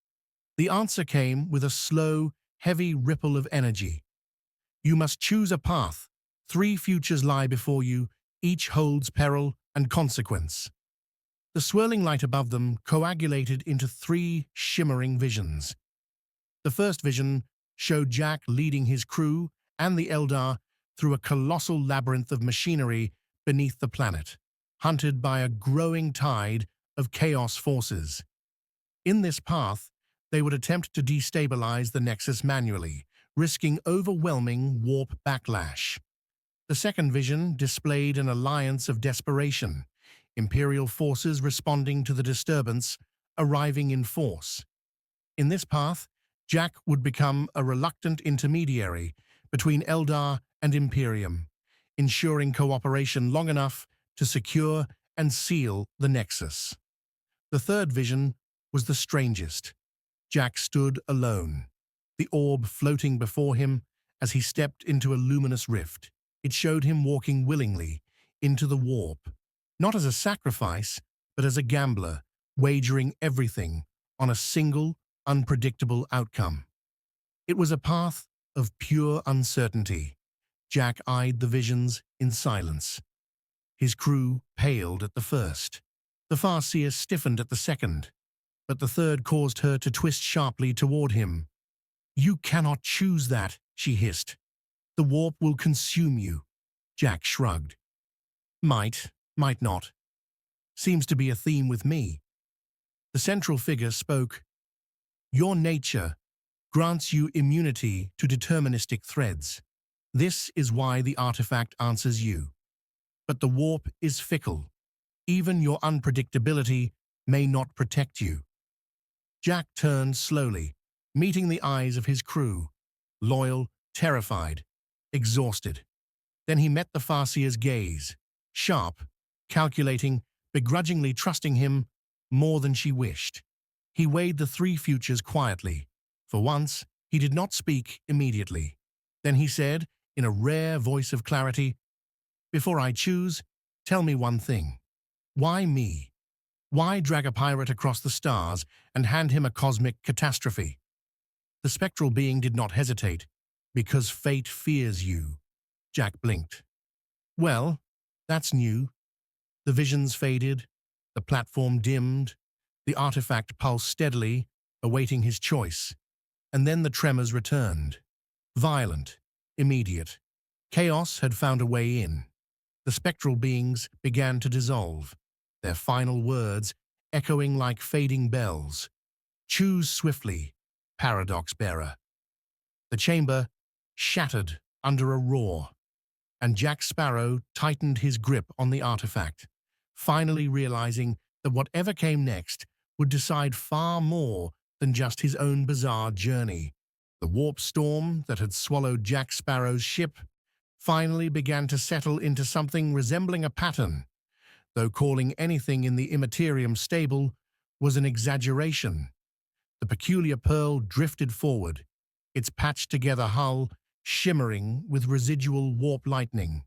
The answer came with a slow, heavy ripple of energy. You must choose a path. 3 futures lie before you, each holds peril and consequence. The swirling light above them coagulated into 3 shimmering visions. The first vision showed Jack leading his crew and the Eldar through a colossal labyrinth of machinery beneath the planet, hunted by a growing tide of chaos forces. In this path, they would attempt to destabilize the Nexus manually, risking overwhelming warp backlash. The second vision displayed an alliance of desperation, Imperial forces responding to the disturbance, arriving in force. In this path, Jack would become a reluctant intermediary between Eldar and Imperium, ensuring cooperation long enough to secure and seal the Nexus. The third vision was the strangest. Jack stood alone, the orb floating before him as he stepped into a luminous rift. It showed him walking willingly into the warp, not as a sacrifice, but as a gambler, wagering everything on a single, unpredictable outcome. It was a path of pure uncertainty. Jack eyed the visions in silence. His crew paled at the first. The Farseer stiffened at the second, but the third caused her to twist sharply toward him. You cannot choose that, she hissed. The warp will consume you. Jack shrugged. Might not. Seems to be a theme with me. The central figure spoke. Your nature grants you immunity to deterministic threads. This is why the artifact answers you. But the warp is fickle. Even your unpredictability may not protect you. Jack turned slowly, meeting the eyes of his crew, loyal, terrified, exhausted. Then he met the Farseer's gaze, sharp, calculating, begrudgingly trusting him more than she wished. He weighed the 3 futures quietly. For once, he did not speak immediately. Then he said, in a rare voice of clarity, Before I choose, tell me one thing. Why me? Why drag a pirate across the stars and hand him a cosmic catastrophe? The spectral being did not hesitate. Because fate fears you. Jack blinked. Well, that's new. The visions faded, the platform dimmed, the artifact pulsed steadily, awaiting his choice. And then the tremors returned. Violent, immediate. Chaos had found a way in. The spectral beings began to dissolve, their final words echoing like fading bells. Choose swiftly, paradox bearer. The chamber shattered under a roar, and Jack Sparrow tightened his grip on the artifact, finally realizing that whatever came next would decide far more than just his own bizarre journey. The warp storm that had swallowed Jack Sparrow's ship finally began to settle into something resembling a pattern, though calling anything in the Imperium stable was an exaggeration. The peculiar pearl drifted forward, its patched-together hull shimmering with residual warp lightning.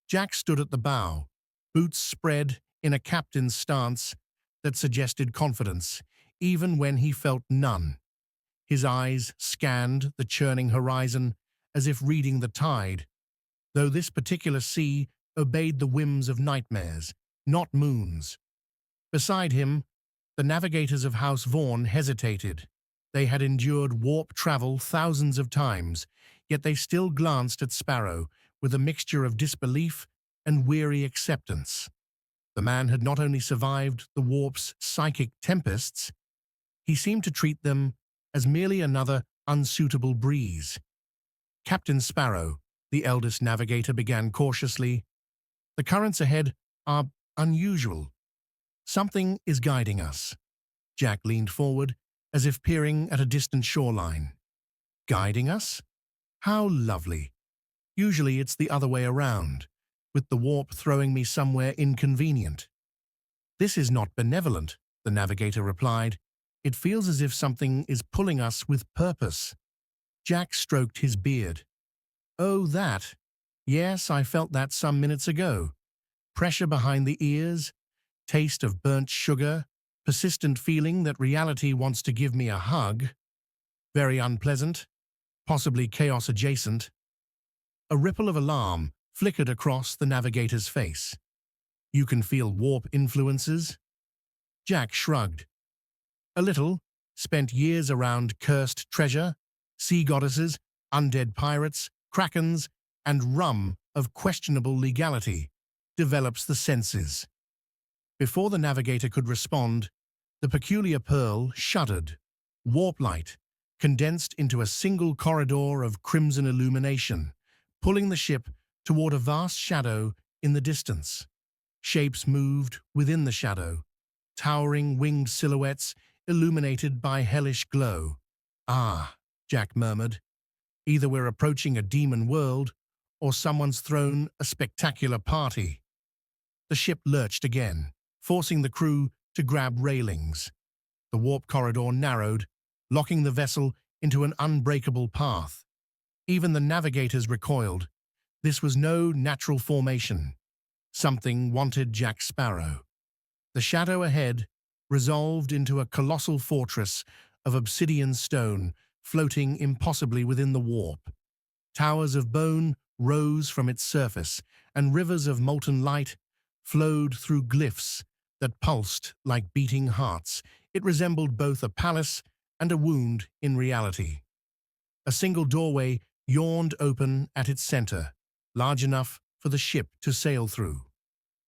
Jack stood at the bow, boots spread in a captain's stance that suggested confidence, even when he felt none. His eyes scanned the churning horizon as if reading the tide, though this particular sea obeyed the whims of nightmares, not moons. Beside him, the navigators of House Vaughn hesitated. They had endured warp travel thousands of times, yet they still glanced at Sparrow with a mixture of disbelief and weary acceptance. The man had not only survived the warp's psychic tempests, he seemed to treat them as merely another unsuitable breeze. Captain Sparrow, the eldest navigator, began cautiously. The currents ahead are unusual. Something is guiding us. Jack leaned forward, as if peering at a distant shoreline. Guiding us? How lovely. Usually it's the other way around, with the warp throwing me somewhere inconvenient. This is not benevolent, the navigator replied. It feels as if something is pulling us with purpose. Jack stroked his beard. Oh, that. Yes, I felt that some minutes ago. Pressure behind the ears, taste of burnt sugar, persistent feeling that reality wants to give me a hug. Very unpleasant, possibly chaos adjacent. A ripple of alarm flickered across the navigator's face. You can feel warp influences? Jack shrugged. A little. Spent years around cursed treasure, sea goddesses, undead pirates, krakens, and rum of questionable legality. Develops the senses. Before the navigator could respond, the peculiar pearl shuddered. Warp light condensed into a single corridor of crimson illumination, pulling the ship toward a vast shadow in the distance. Shapes moved within the shadow, towering winged silhouettes illuminated by hellish glow. Ah, Jack murmured. Either we're approaching a demon world, or someone's thrown a spectacular party. The ship lurched again, forcing the crew to grab railings. The warp corridor narrowed, locking the vessel into an unbreakable path. Even the navigators recoiled. This was no natural formation. Something wanted Jack Sparrow. The shadow ahead resolved into a colossal fortress of obsidian stone floating impossibly within the warp. Towers of bone rose from its surface, and rivers of molten light flowed through glyphs that pulsed like beating hearts. It resembled both a palace and a wound in reality. A single doorway yawned open at its center, large enough for the ship to sail through.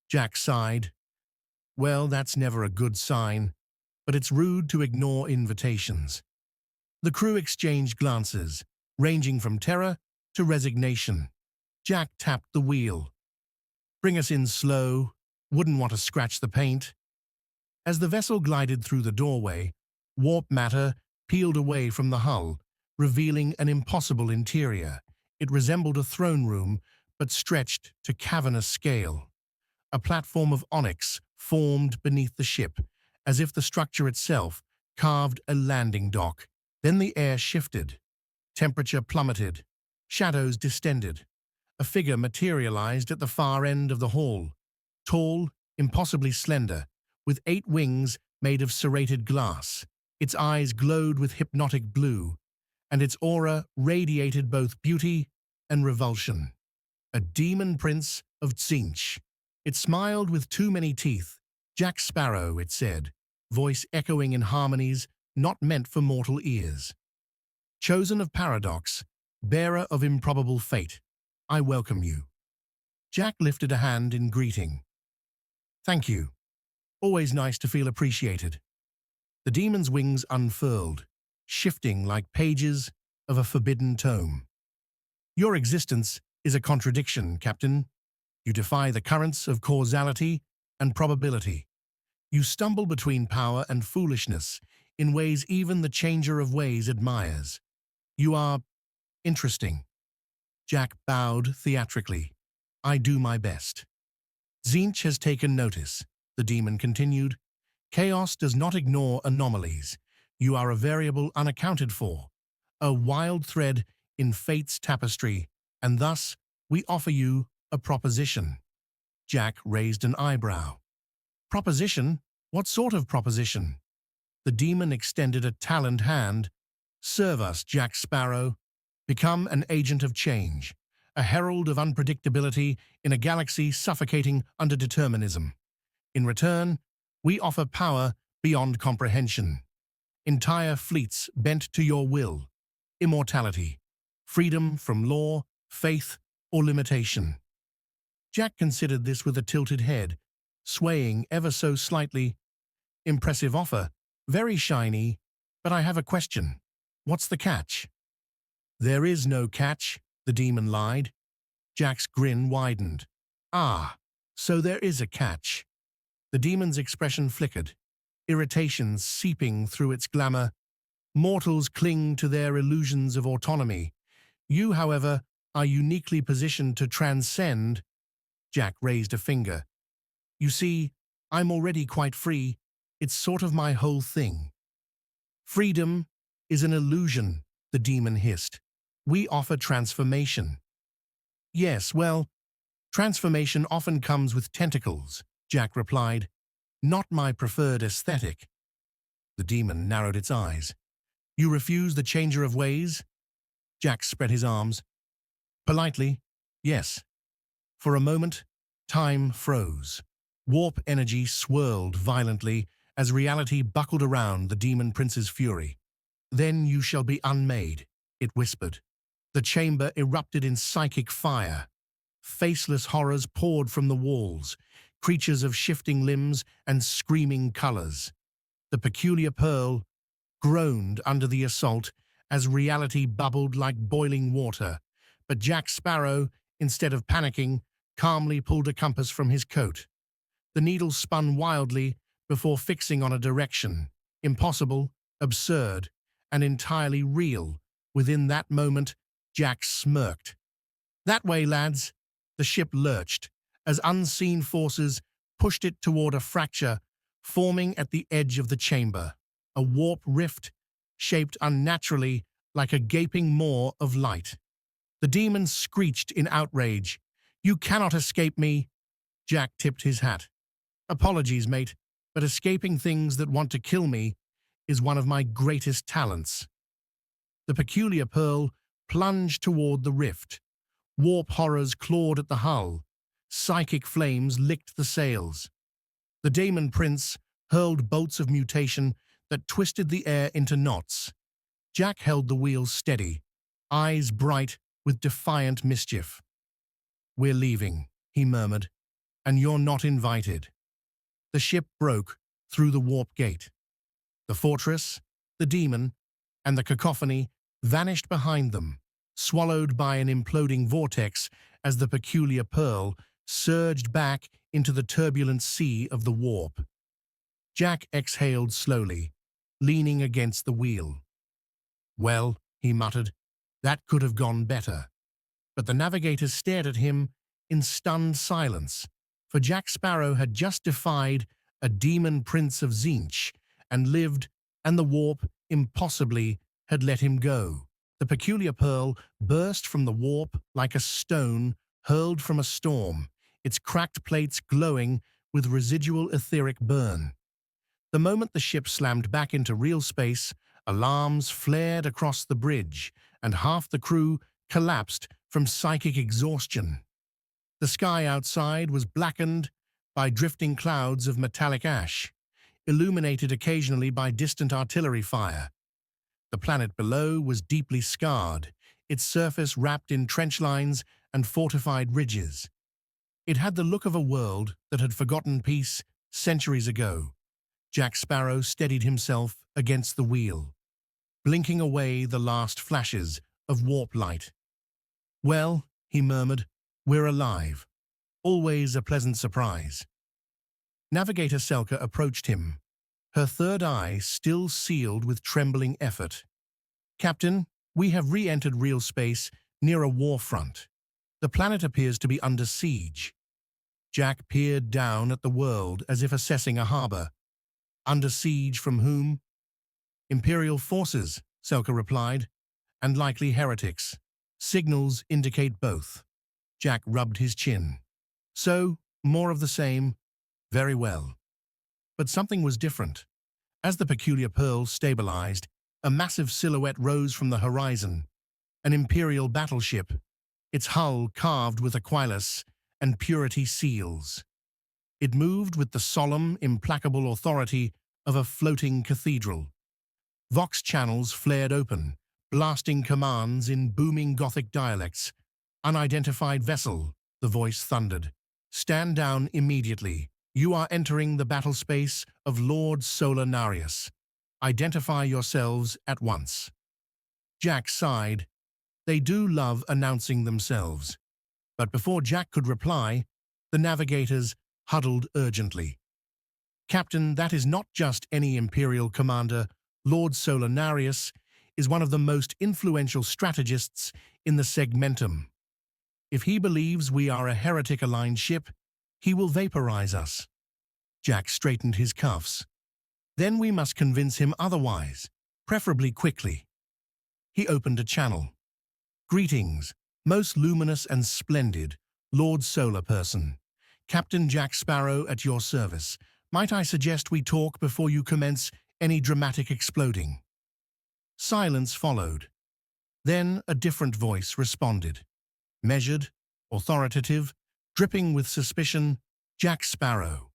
Jack sighed. Well, that's never a good sign, but it's rude to ignore invitations. The crew exchanged glances, ranging from terror to resignation. Jack tapped the wheel. Bring us in slow. Wouldn't want to scratch the paint. As the vessel glided through the doorway, warp matter peeled away from the hull, revealing an impossible interior. It resembled a throne room, but stretched to cavernous scale. A platform of onyx formed beneath the ship, as if the structure itself carved a landing dock. Then the air shifted. Temperature plummeted. Shadows distended. A figure materialized at the far end of the hall. Tall, impossibly slender, with 8 wings made of serrated glass. Its eyes glowed with hypnotic blue, and its aura radiated both beauty and revulsion. A demon prince of Tzinch. It smiled with too many teeth. Jack Sparrow, it said, voice echoing in harmonies not meant for mortal ears. Chosen of paradox, bearer of improbable fate, I welcome you. Jack lifted a hand in greeting. Thank you. Always nice to feel appreciated. The demon's wings unfurled, shifting like pages of a forbidden tome. Your existence is a contradiction, Captain. You defy the currents of causality and probability. You stumble between power and foolishness in ways even the changer of ways admires. You are interesting. Jack bowed theatrically. I do my best. Tzinch has taken notice, the demon continued. Chaos does not ignore anomalies. You are a variable unaccounted for, a wild thread in fate's tapestry, and thus we offer you a proposition. Jack raised an eyebrow. Proposition? What sort of proposition? The demon extended a taloned hand. Serve us, Jack Sparrow. Become an agent of change, a herald of unpredictability in a galaxy suffocating under determinism. In return, we offer power beyond comprehension. Entire fleets bent to your will. Immortality. Freedom from law, faith, or limitation. Jack considered this with a tilted head. swaying ever so slightly. Impressive offer, very shiny, but I have a question. What's the catch? There is no catch, the demon lied. Jack's grin widened. Ah, so there is a catch. The demon's expression flickered, irritation seeping through its glamour. Mortals cling to their illusions of autonomy. You, however, are uniquely positioned to transcend. Jack raised a finger. You see, I'm already quite free. It's sort of my whole thing. Freedom is an illusion, the demon hissed. We offer transformation. Yes, well, transformation often comes with tentacles, Jack replied. Not my preferred aesthetic. The demon narrowed its eyes. You refuse the changer of ways? Jack spread his arms. Politely, yes. For a moment, time froze. Warp energy swirled violently as reality buckled around the demon prince's fury. Then you shall be unmade, it whispered. The chamber erupted in psychic fire. Faceless horrors poured from the walls, creatures of shifting limbs and screaming colors. The peculiar pearl groaned under the assault as reality bubbled like boiling water, but Jack Sparrow, instead of panicking, calmly pulled a compass from his coat. The needle spun wildly before fixing on a direction, impossible, absurd, and entirely real. Within that moment, Jack smirked. That way, lads. The ship lurched as unseen forces pushed it toward a fracture forming at the edge of the chamber, a warp rift shaped unnaturally like a gaping maw of light. The demon screeched in outrage. You cannot escape me. Jack tipped his hat. Apologies, mate, but escaping things that want to kill me is one of my greatest talents. The peculiar pearl plunged toward the rift. Warp horrors clawed at the hull. Psychic flames licked the sails. The demon prince hurled bolts of mutation that twisted the air into knots. Jack held the wheel steady, eyes bright with defiant mischief. We're leaving, he murmured, and you're not invited. The ship broke through the warp gate. The fortress, the demon, and the cacophony vanished behind them, swallowed by an imploding vortex as the peculiar pearl surged back into the turbulent sea of the warp. Jack exhaled slowly, leaning against the wheel. Well, he muttered, that could have gone better. But the navigator stared at him in stunned silence, for Jack Sparrow had just defied a demon prince of Zinch and lived, and the warp, impossibly, had let him go. The peculiar pearl burst from the warp like a stone hurled from a storm, its cracked plates glowing with residual etheric burn. The moment the ship slammed back into real space, alarms flared across the bridge, and half the crew collapsed from psychic exhaustion. The sky outside was blackened by drifting clouds of metallic ash, illuminated occasionally by distant artillery fire. The planet below was deeply scarred, its surface wrapped in trench lines and fortified ridges. It had the look of a world that had forgotten peace centuries ago. Jack Sparrow steadied himself against the wheel, blinking away the last flashes of warp light. Well, he murmured, we're alive. Always a pleasant surprise. Navigator Selka approached him, her third eye still sealed with trembling effort. Captain, we have re-entered real space near a war front. The planet appears to be under siege. Jack peered down at the world as if assessing a harbor. Under siege from whom? Imperial forces, Selka replied, and likely heretics. Signals indicate both. Jack rubbed his chin. So, more of the same. Very well. But something was different. As the peculiar pearl stabilized, a massive silhouette rose from the horizon. An Imperial battleship, its hull carved with Aquilas and purity seals. It moved with the solemn, implacable authority of a floating cathedral. Vox channels flared open, blasting commands in booming Gothic dialects. Unidentified vessel, the voice thundered. Stand down immediately. You are entering the battle space of Lord Solar Narius. Identify yourselves at once. Jack sighed. They do love announcing themselves. But before Jack could reply, the navigators huddled urgently. Captain, that is not just any Imperial commander. Lord Solanarius is one of the most influential strategists in the segmentum. If he believes we are a heretic-aligned ship, he will vaporize us. Jack straightened his cuffs. Then we must convince him otherwise, preferably quickly. He opened a channel. Greetings, most luminous and splendid, Lord Solar Person. Captain Jack Sparrow at your service. Might I suggest we talk before you commence any dramatic exploding? Silence followed. Then a different voice responded. Measured, authoritative, dripping with suspicion, Jack Sparrow.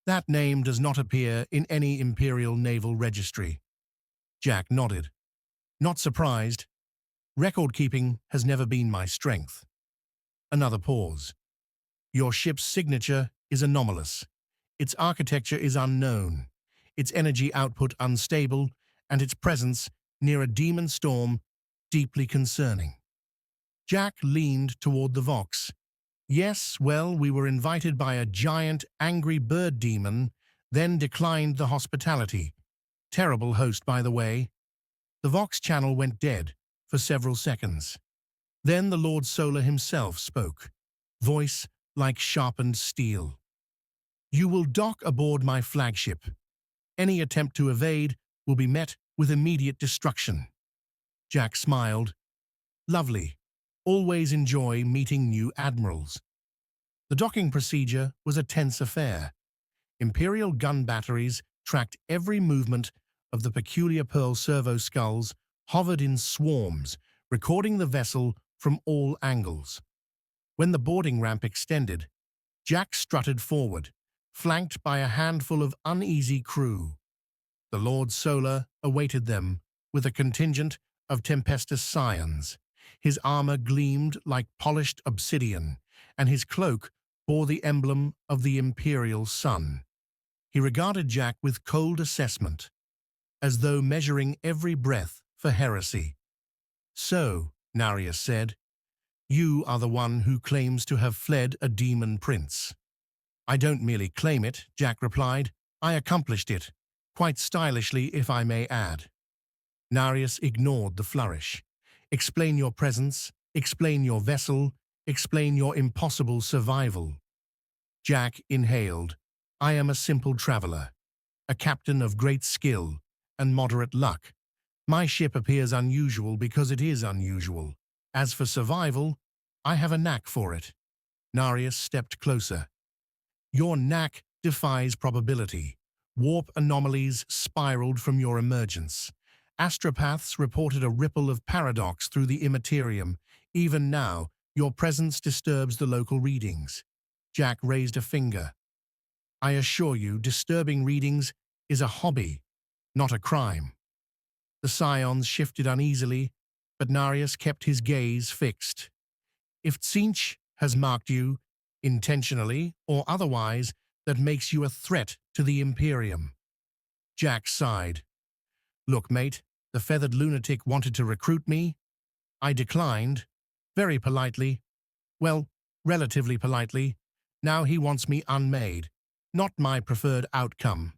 That name does not appear in any Imperial Naval Registry. Jack nodded. Not surprised. Record-keeping has never been my strength. Another pause. Your ship's signature is anomalous. Its architecture is unknown, its energy output unstable, and its presence near a demon storm deeply concerning. Jack leaned toward the Vox. Yes, well, we were invited by a giant, angry bird demon, then declined the hospitality. Terrible host, by the way. The Vox channel went dead for several seconds. Then the Lord Solar himself spoke, voice like sharpened steel. You will dock aboard my flagship. Any attempt to evade will be met with immediate destruction. Jack smiled. Lovely. Always enjoy meeting new admirals. The docking procedure was a tense affair. Imperial gun batteries tracked every movement of the peculiar pearl servo skulls, hovered in swarms, recording the vessel from all angles. When the boarding ramp extended, Jack strutted forward, flanked by a handful of uneasy crew. The Lord Solar awaited them with a contingent of Tempestus scions. His armor gleamed like polished obsidian, and his cloak bore the emblem of the Imperial sun. He regarded Jack with cold assessment, as though measuring every breath for heresy. So, Narius said, you are the one who claims to have fled a demon prince. I don't merely claim it, Jack replied. I accomplished it, quite stylishly if I may add. Narius ignored the flourish. Explain your presence, explain your vessel, explain your impossible survival. Jack inhaled. I am a simple traveler, a captain of great skill and moderate luck. My ship appears unusual because it is unusual. As for survival, I have a knack for it. Narius stepped closer. Your knack defies probability. Warp anomalies spiraled from your emergence. Astropaths reported a ripple of paradox through the Imperium. Even now, your presence disturbs the local readings. Jack raised a finger. I assure you, disturbing readings is a hobby, not a crime. The scions shifted uneasily, but Narius kept his gaze fixed. If Tsinch has marked you, intentionally or otherwise, that makes you a threat to the Imperium. Jack sighed. Look, mate, the feathered lunatic wanted to recruit me. I declined, very politely. Well, relatively politely. Now he wants me unmade, not my preferred outcome.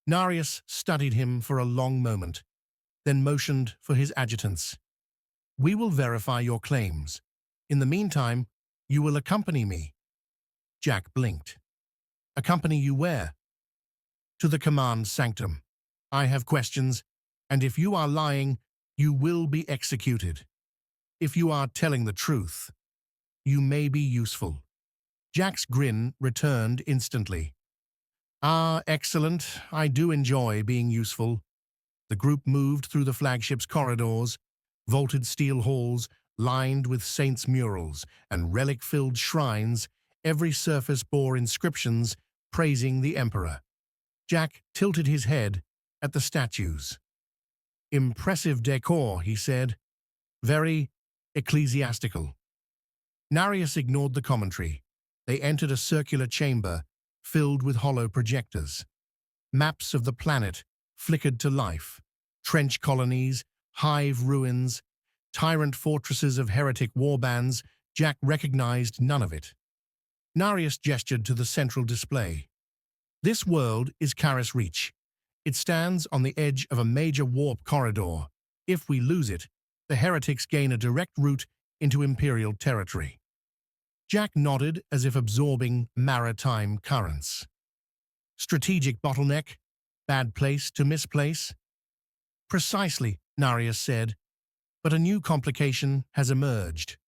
Narius studied him for a long moment, then motioned for his adjutants. We will verify your claims. In the meantime, you will accompany me. Jack blinked. Accompany you where? To the command sanctum. I have questions, and if you are lying, you will be executed. If you are telling the truth, you may be useful. Jack's grin returned instantly. Ah, excellent. I do enjoy being useful. The group moved through the flagship's corridors, vaulted steel halls lined with saints' murals and relic-filled shrines. Every surface bore inscriptions praising the Emperor. Jack tilted his head at the statues. Impressive decor, he said. Very ecclesiastical. Narius ignored the commentary. They entered a circular chamber filled with hollow projectors. Maps of the planet flickered to life. Trench colonies, hive ruins, tyrant fortresses of heretic warbands. Jack recognized none of it. Narius gestured to the central display. This world is Karis Reach. It stands on the edge of a major warp corridor. If we lose it, the heretics gain a direct route into Imperial territory. Jack nodded as if absorbing maritime currents. Strategic bottleneck? Bad place to misplace? Precisely, Narius said, but a new complication has emerged.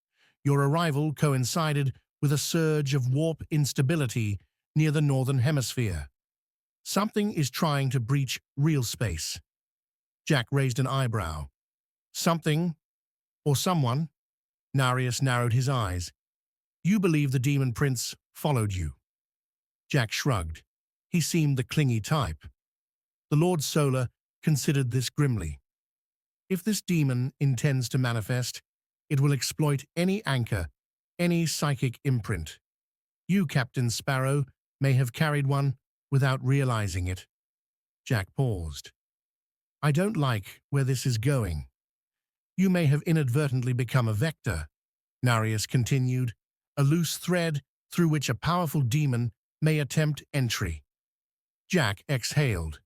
Your arrival coincided with a surge of warp instability near the northern hemisphere. Something is trying to breach real space. Jack raised an eyebrow. Something, or someone? Narius narrowed his eyes. You believe the demon prince followed you? Jack shrugged. He seemed the clingy type. The Lord Solar considered this grimly. If this demon intends to manifest, it will exploit any anchor, any psychic imprint. You, Captain Sparrow, may have carried one without realizing it. Jack paused. I don't like where this is going. You may have inadvertently become a vector, Narius continued, a loose thread through which a powerful demon may attempt entry. Jack exhaled.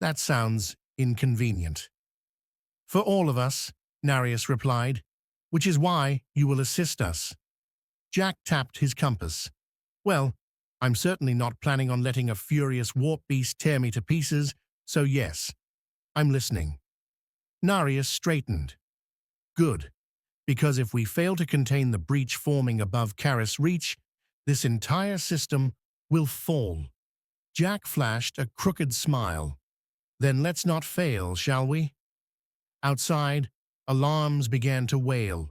That sounds inconvenient. For all of us, Narius replied, which is why you will assist us. Jack tapped his compass. Well, I'm certainly not planning on letting a furious warp beast tear me to pieces, so yes, I'm listening. Narius straightened. Good, because if we fail to contain the breach forming above Karis Reach, this entire system will fall. Jack flashed a crooked smile. Then let's not fail, shall we? Outside, alarms began to wail.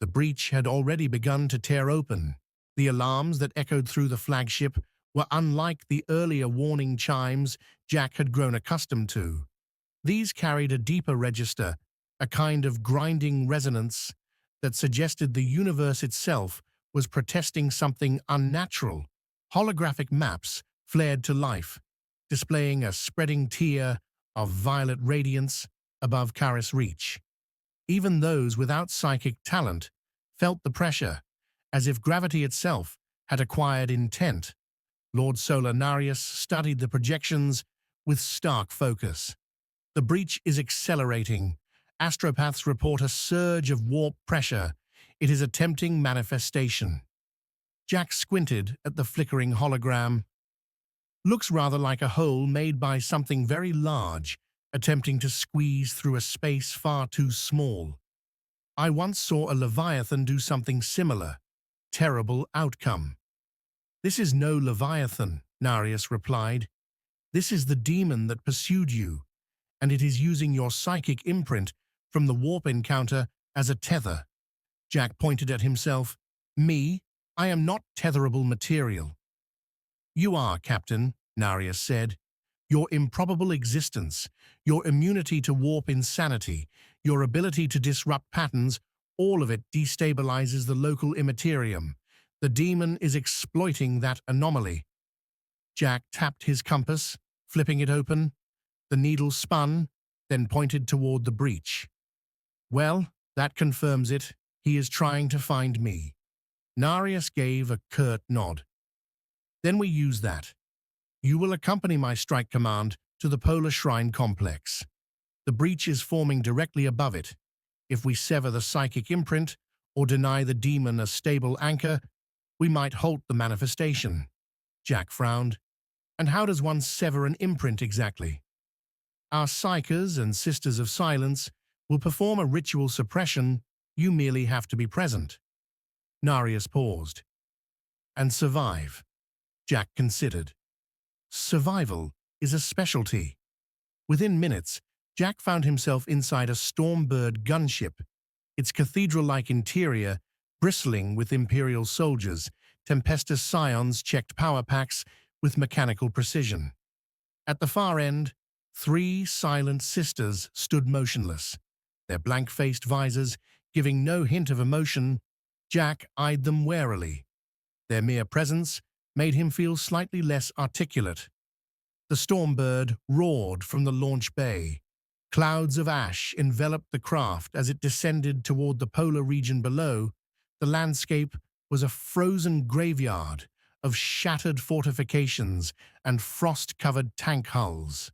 The breach had already begun to tear open. The alarms that echoed through the flagship were unlike the earlier warning chimes Jack had grown accustomed to. These carried a deeper register, a kind of grinding resonance that suggested the universe itself was protesting something unnatural. Holographic maps flared to life, displaying a spreading tier of violet radiance above Karis Reach. Even those without psychic talent felt the pressure, as if gravity itself had acquired intent. Lord Solar Narius studied the projections with stark focus. The breach is accelerating. Astropaths report a surge of warp pressure. It is attempting manifestation. Jack squinted at the flickering hologram. Looks rather like a hole made by something very large, attempting to squeeze through a space far too small. I once saw a Leviathan do something similar. Terrible outcome. This is no Leviathan, Narius replied. This is the demon that pursued you, and it is using your psychic imprint from the warp encounter as a tether. Jack pointed at himself. Me? I am not tetherable material. You are, Captain, Narius said. Your improbable existence, your immunity to warp insanity, your ability to disrupt patterns, all of it destabilizes the local Imperium. The demon is exploiting that anomaly. Jack tapped his compass, flipping it open. The needle spun, then pointed toward the breach. Well, that confirms it. He is trying to find me. Narius gave a curt nod. Then we use that. You will accompany my strike command to the Polar Shrine Complex. The breach is forming directly above it. If we sever the psychic imprint or deny the demon a stable anchor, we might halt the manifestation. Jack frowned. And how does one sever an imprint exactly? Our Psychers and Sisters of Silence will perform a ritual suppression. You merely have to be present. Narius paused. And survive. Jack considered. Survival is a specialty. Within minutes, Jack found himself inside a Stormbird gunship, its cathedral-like interior bristling with Imperial soldiers. Tempestus Scions checked power packs with mechanical precision. At the far end, 3 silent sisters stood motionless, their blank-faced visors giving no hint of emotion. Jack eyed them warily. Their mere presence made him feel slightly less articulate. The Stormbird roared from the launch bay. Clouds of ash enveloped the craft as it descended toward the polar region below. The landscape was a frozen graveyard of shattered fortifications and frost-covered tank hulls.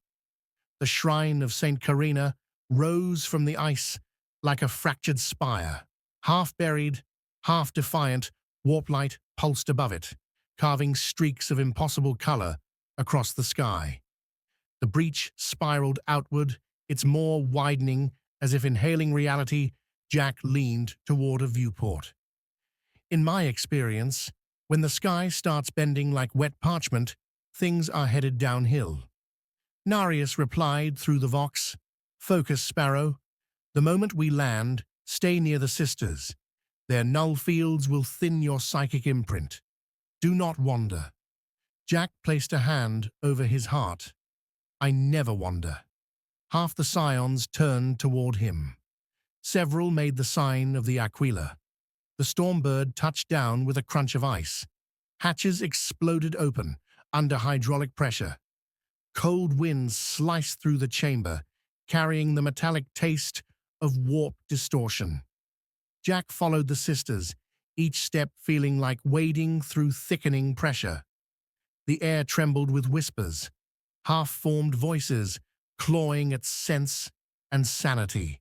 The shrine of St. Carina rose from the ice like a fractured spire. Half-buried, half-defiant, warp-light pulsed above it, carving streaks of impossible color across the sky. The breach spiraled outward, its maw widening as if inhaling reality. Jack leaned toward a viewport. In my experience, when the sky starts bending like wet parchment, things are headed downhill. Narius replied through the vox, "Focus, Sparrow. The moment we land, stay near the sisters. Their null fields will thin your psychic imprint. Do not wander." Jack placed a hand over his heart. "I never wander." Half the scions turned toward him. Several made the sign of the Aquila. The Stormbird touched down with a crunch of ice. Hatches exploded open under hydraulic pressure. Cold winds sliced through the chamber, carrying the metallic taste of warp distortion. Jack followed the sisters, each step feeling like wading through thickening pressure. The air trembled with whispers, half-formed voices clawing at sense and sanity.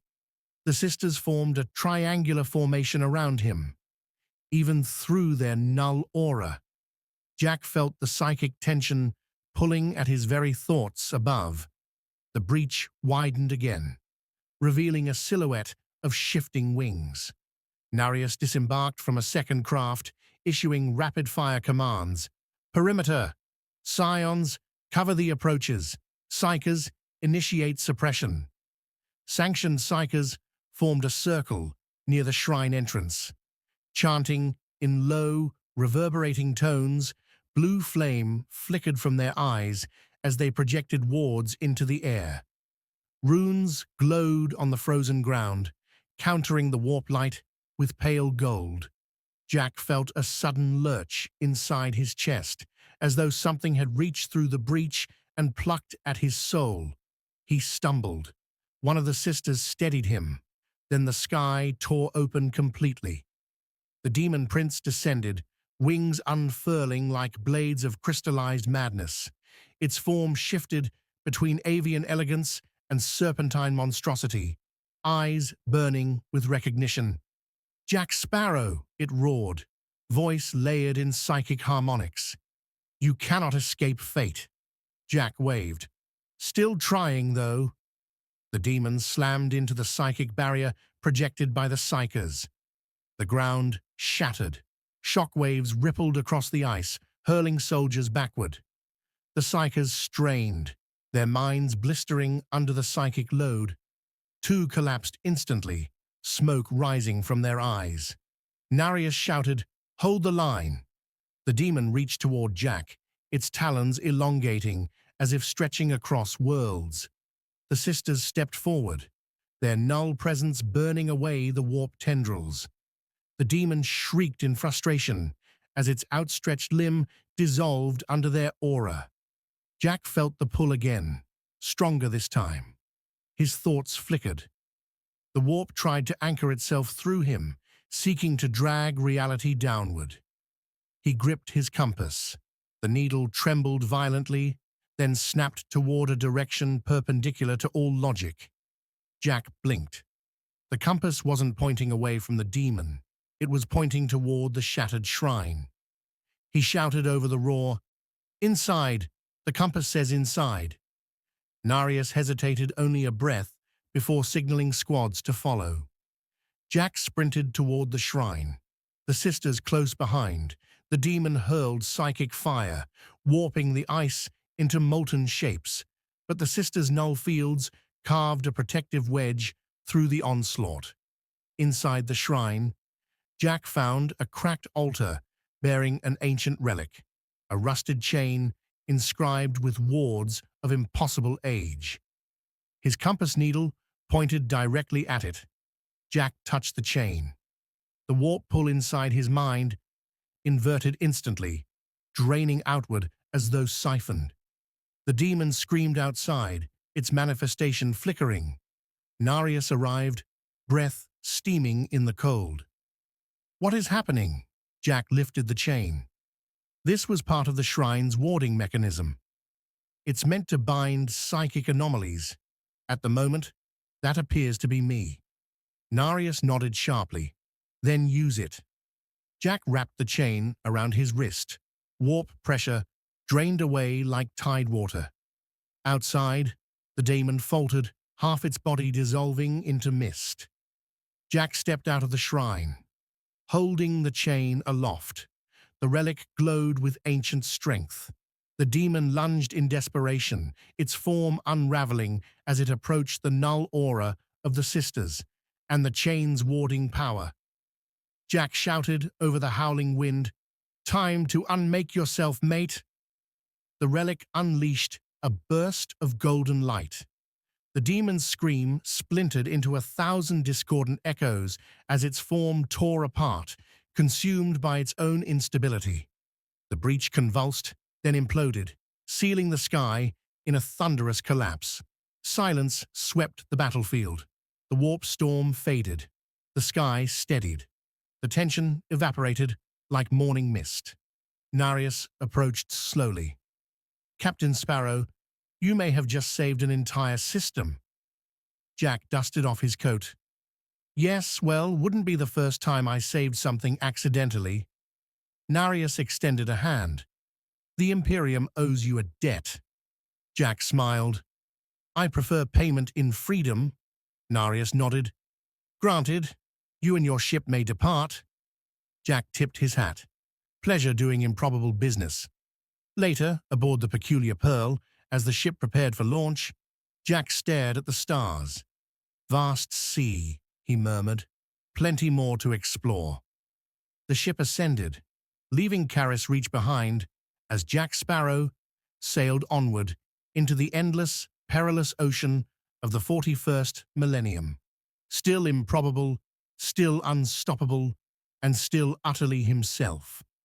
The sisters formed a triangular formation around him. Even through their null aura, Jack felt the psychic tension pulling at his very thoughts above. The breach widened again, revealing a silhouette of shifting wings. Narius disembarked from a second craft, issuing rapid-fire commands. "Perimeter! Scions, cover the approaches. Psychers, initiate suppression." Sanctioned Psychers formed a circle near the shrine entrance. Chanting in low, reverberating tones, blue flame flickered from their eyes as they projected wards into the air. Runes glowed on the frozen ground, countering the warp light with pale gold. Jack felt a sudden lurch inside his chest, as though something had reached through the breach and plucked at his soul. He stumbled. One of the sisters steadied him. Then the sky tore open completely. The demon prince descended, wings unfurling like blades of crystallized madness. Its form shifted between avian elegance and serpentine monstrosity, eyes burning with recognition. "Jack Sparrow!" it roared, voice layered in psychic harmonics. "You cannot escape fate." Jack waved. "Still trying, though." The demon slammed into the psychic barrier projected by the Psychers. The ground shattered. Shockwaves rippled across the ice, hurling soldiers backward. The Psychers strained, their minds blistering under the psychic load. Two collapsed instantly, smoke rising from their eyes. Narius shouted, "Hold the line!" The demon reached toward Jack, its talons elongating as if stretching across worlds. The sisters stepped forward, their null presence burning away the warp tendrils. The demon shrieked in frustration as its outstretched limb dissolved under their aura. Jack felt the pull again, stronger this time. His thoughts flickered. The warp tried to anchor itself through him, seeking to drag reality downward. He gripped his compass. The needle trembled violently, then snapped toward a direction perpendicular to all logic. Jack blinked. The compass wasn't pointing away from the demon. It was pointing toward the shattered shrine. He shouted over the roar, "Inside! The compass says inside!" Narius hesitated only a breath before signaling squads to follow. Jack sprinted toward the shrine. The sisters close behind. The demon hurled psychic fire, warping the ice into molten shapes, but the sisters' null fields carved a protective wedge through the onslaught. Inside the shrine, Jack found a cracked altar bearing an ancient relic, a rusted chain inscribed with wards of impossible age. His compass needle pointed directly at it. Jack touched the chain. The warp pull inside his mind inverted instantly, draining outward as though siphoned. The demon screamed outside, its manifestation flickering. Narius arrived, breath steaming in the cold. "What is happening?" Jack lifted the chain. This was part of the shrine's warding mechanism. It's meant to bind psychic anomalies. At the moment, that appears to be me. Narius nodded sharply. "Then use it." Jack wrapped the chain around his wrist. Warp pressure drained away like tide water. Outside, the demon faltered, half its body dissolving into mist. Jack stepped out of the shrine, holding the chain aloft. The relic glowed with ancient strength. The demon lunged in desperation, its form unraveling as it approached the null aura of the sisters and the chain's warding power. Jack shouted over the howling wind, "Time to unmake yourself, mate!" The relic unleashed a burst of golden light. The demon's scream splintered into 1,000 discordant echoes as its form tore apart, consumed by its own instability. The breach convulsed, then imploded, sealing the sky in a thunderous collapse. Silence swept the battlefield. The warp storm faded. The sky steadied. The tension evaporated like morning mist. Narius approached slowly. "Captain Sparrow, you may have just saved an entire system." Jack dusted off his coat. "Yes, well, wouldn't be the first time I saved something accidentally." Narius extended a hand. "The Imperium owes you a debt." Jack smiled. "I prefer payment in freedom." Narius nodded. "Granted, you and your ship may depart." Jack tipped his hat. "Pleasure doing improbable business." Later, aboard the Peculiar Pearl, as the ship prepared for launch, Jack stared at the stars. "Vast sea," he murmured. "Plenty more to explore." The ship ascended, leaving Caris Reach behind, as Jack Sparrow sailed onward into the endless, perilous ocean of the 41st Millennium. Still improbable, still unstoppable, and still utterly himself.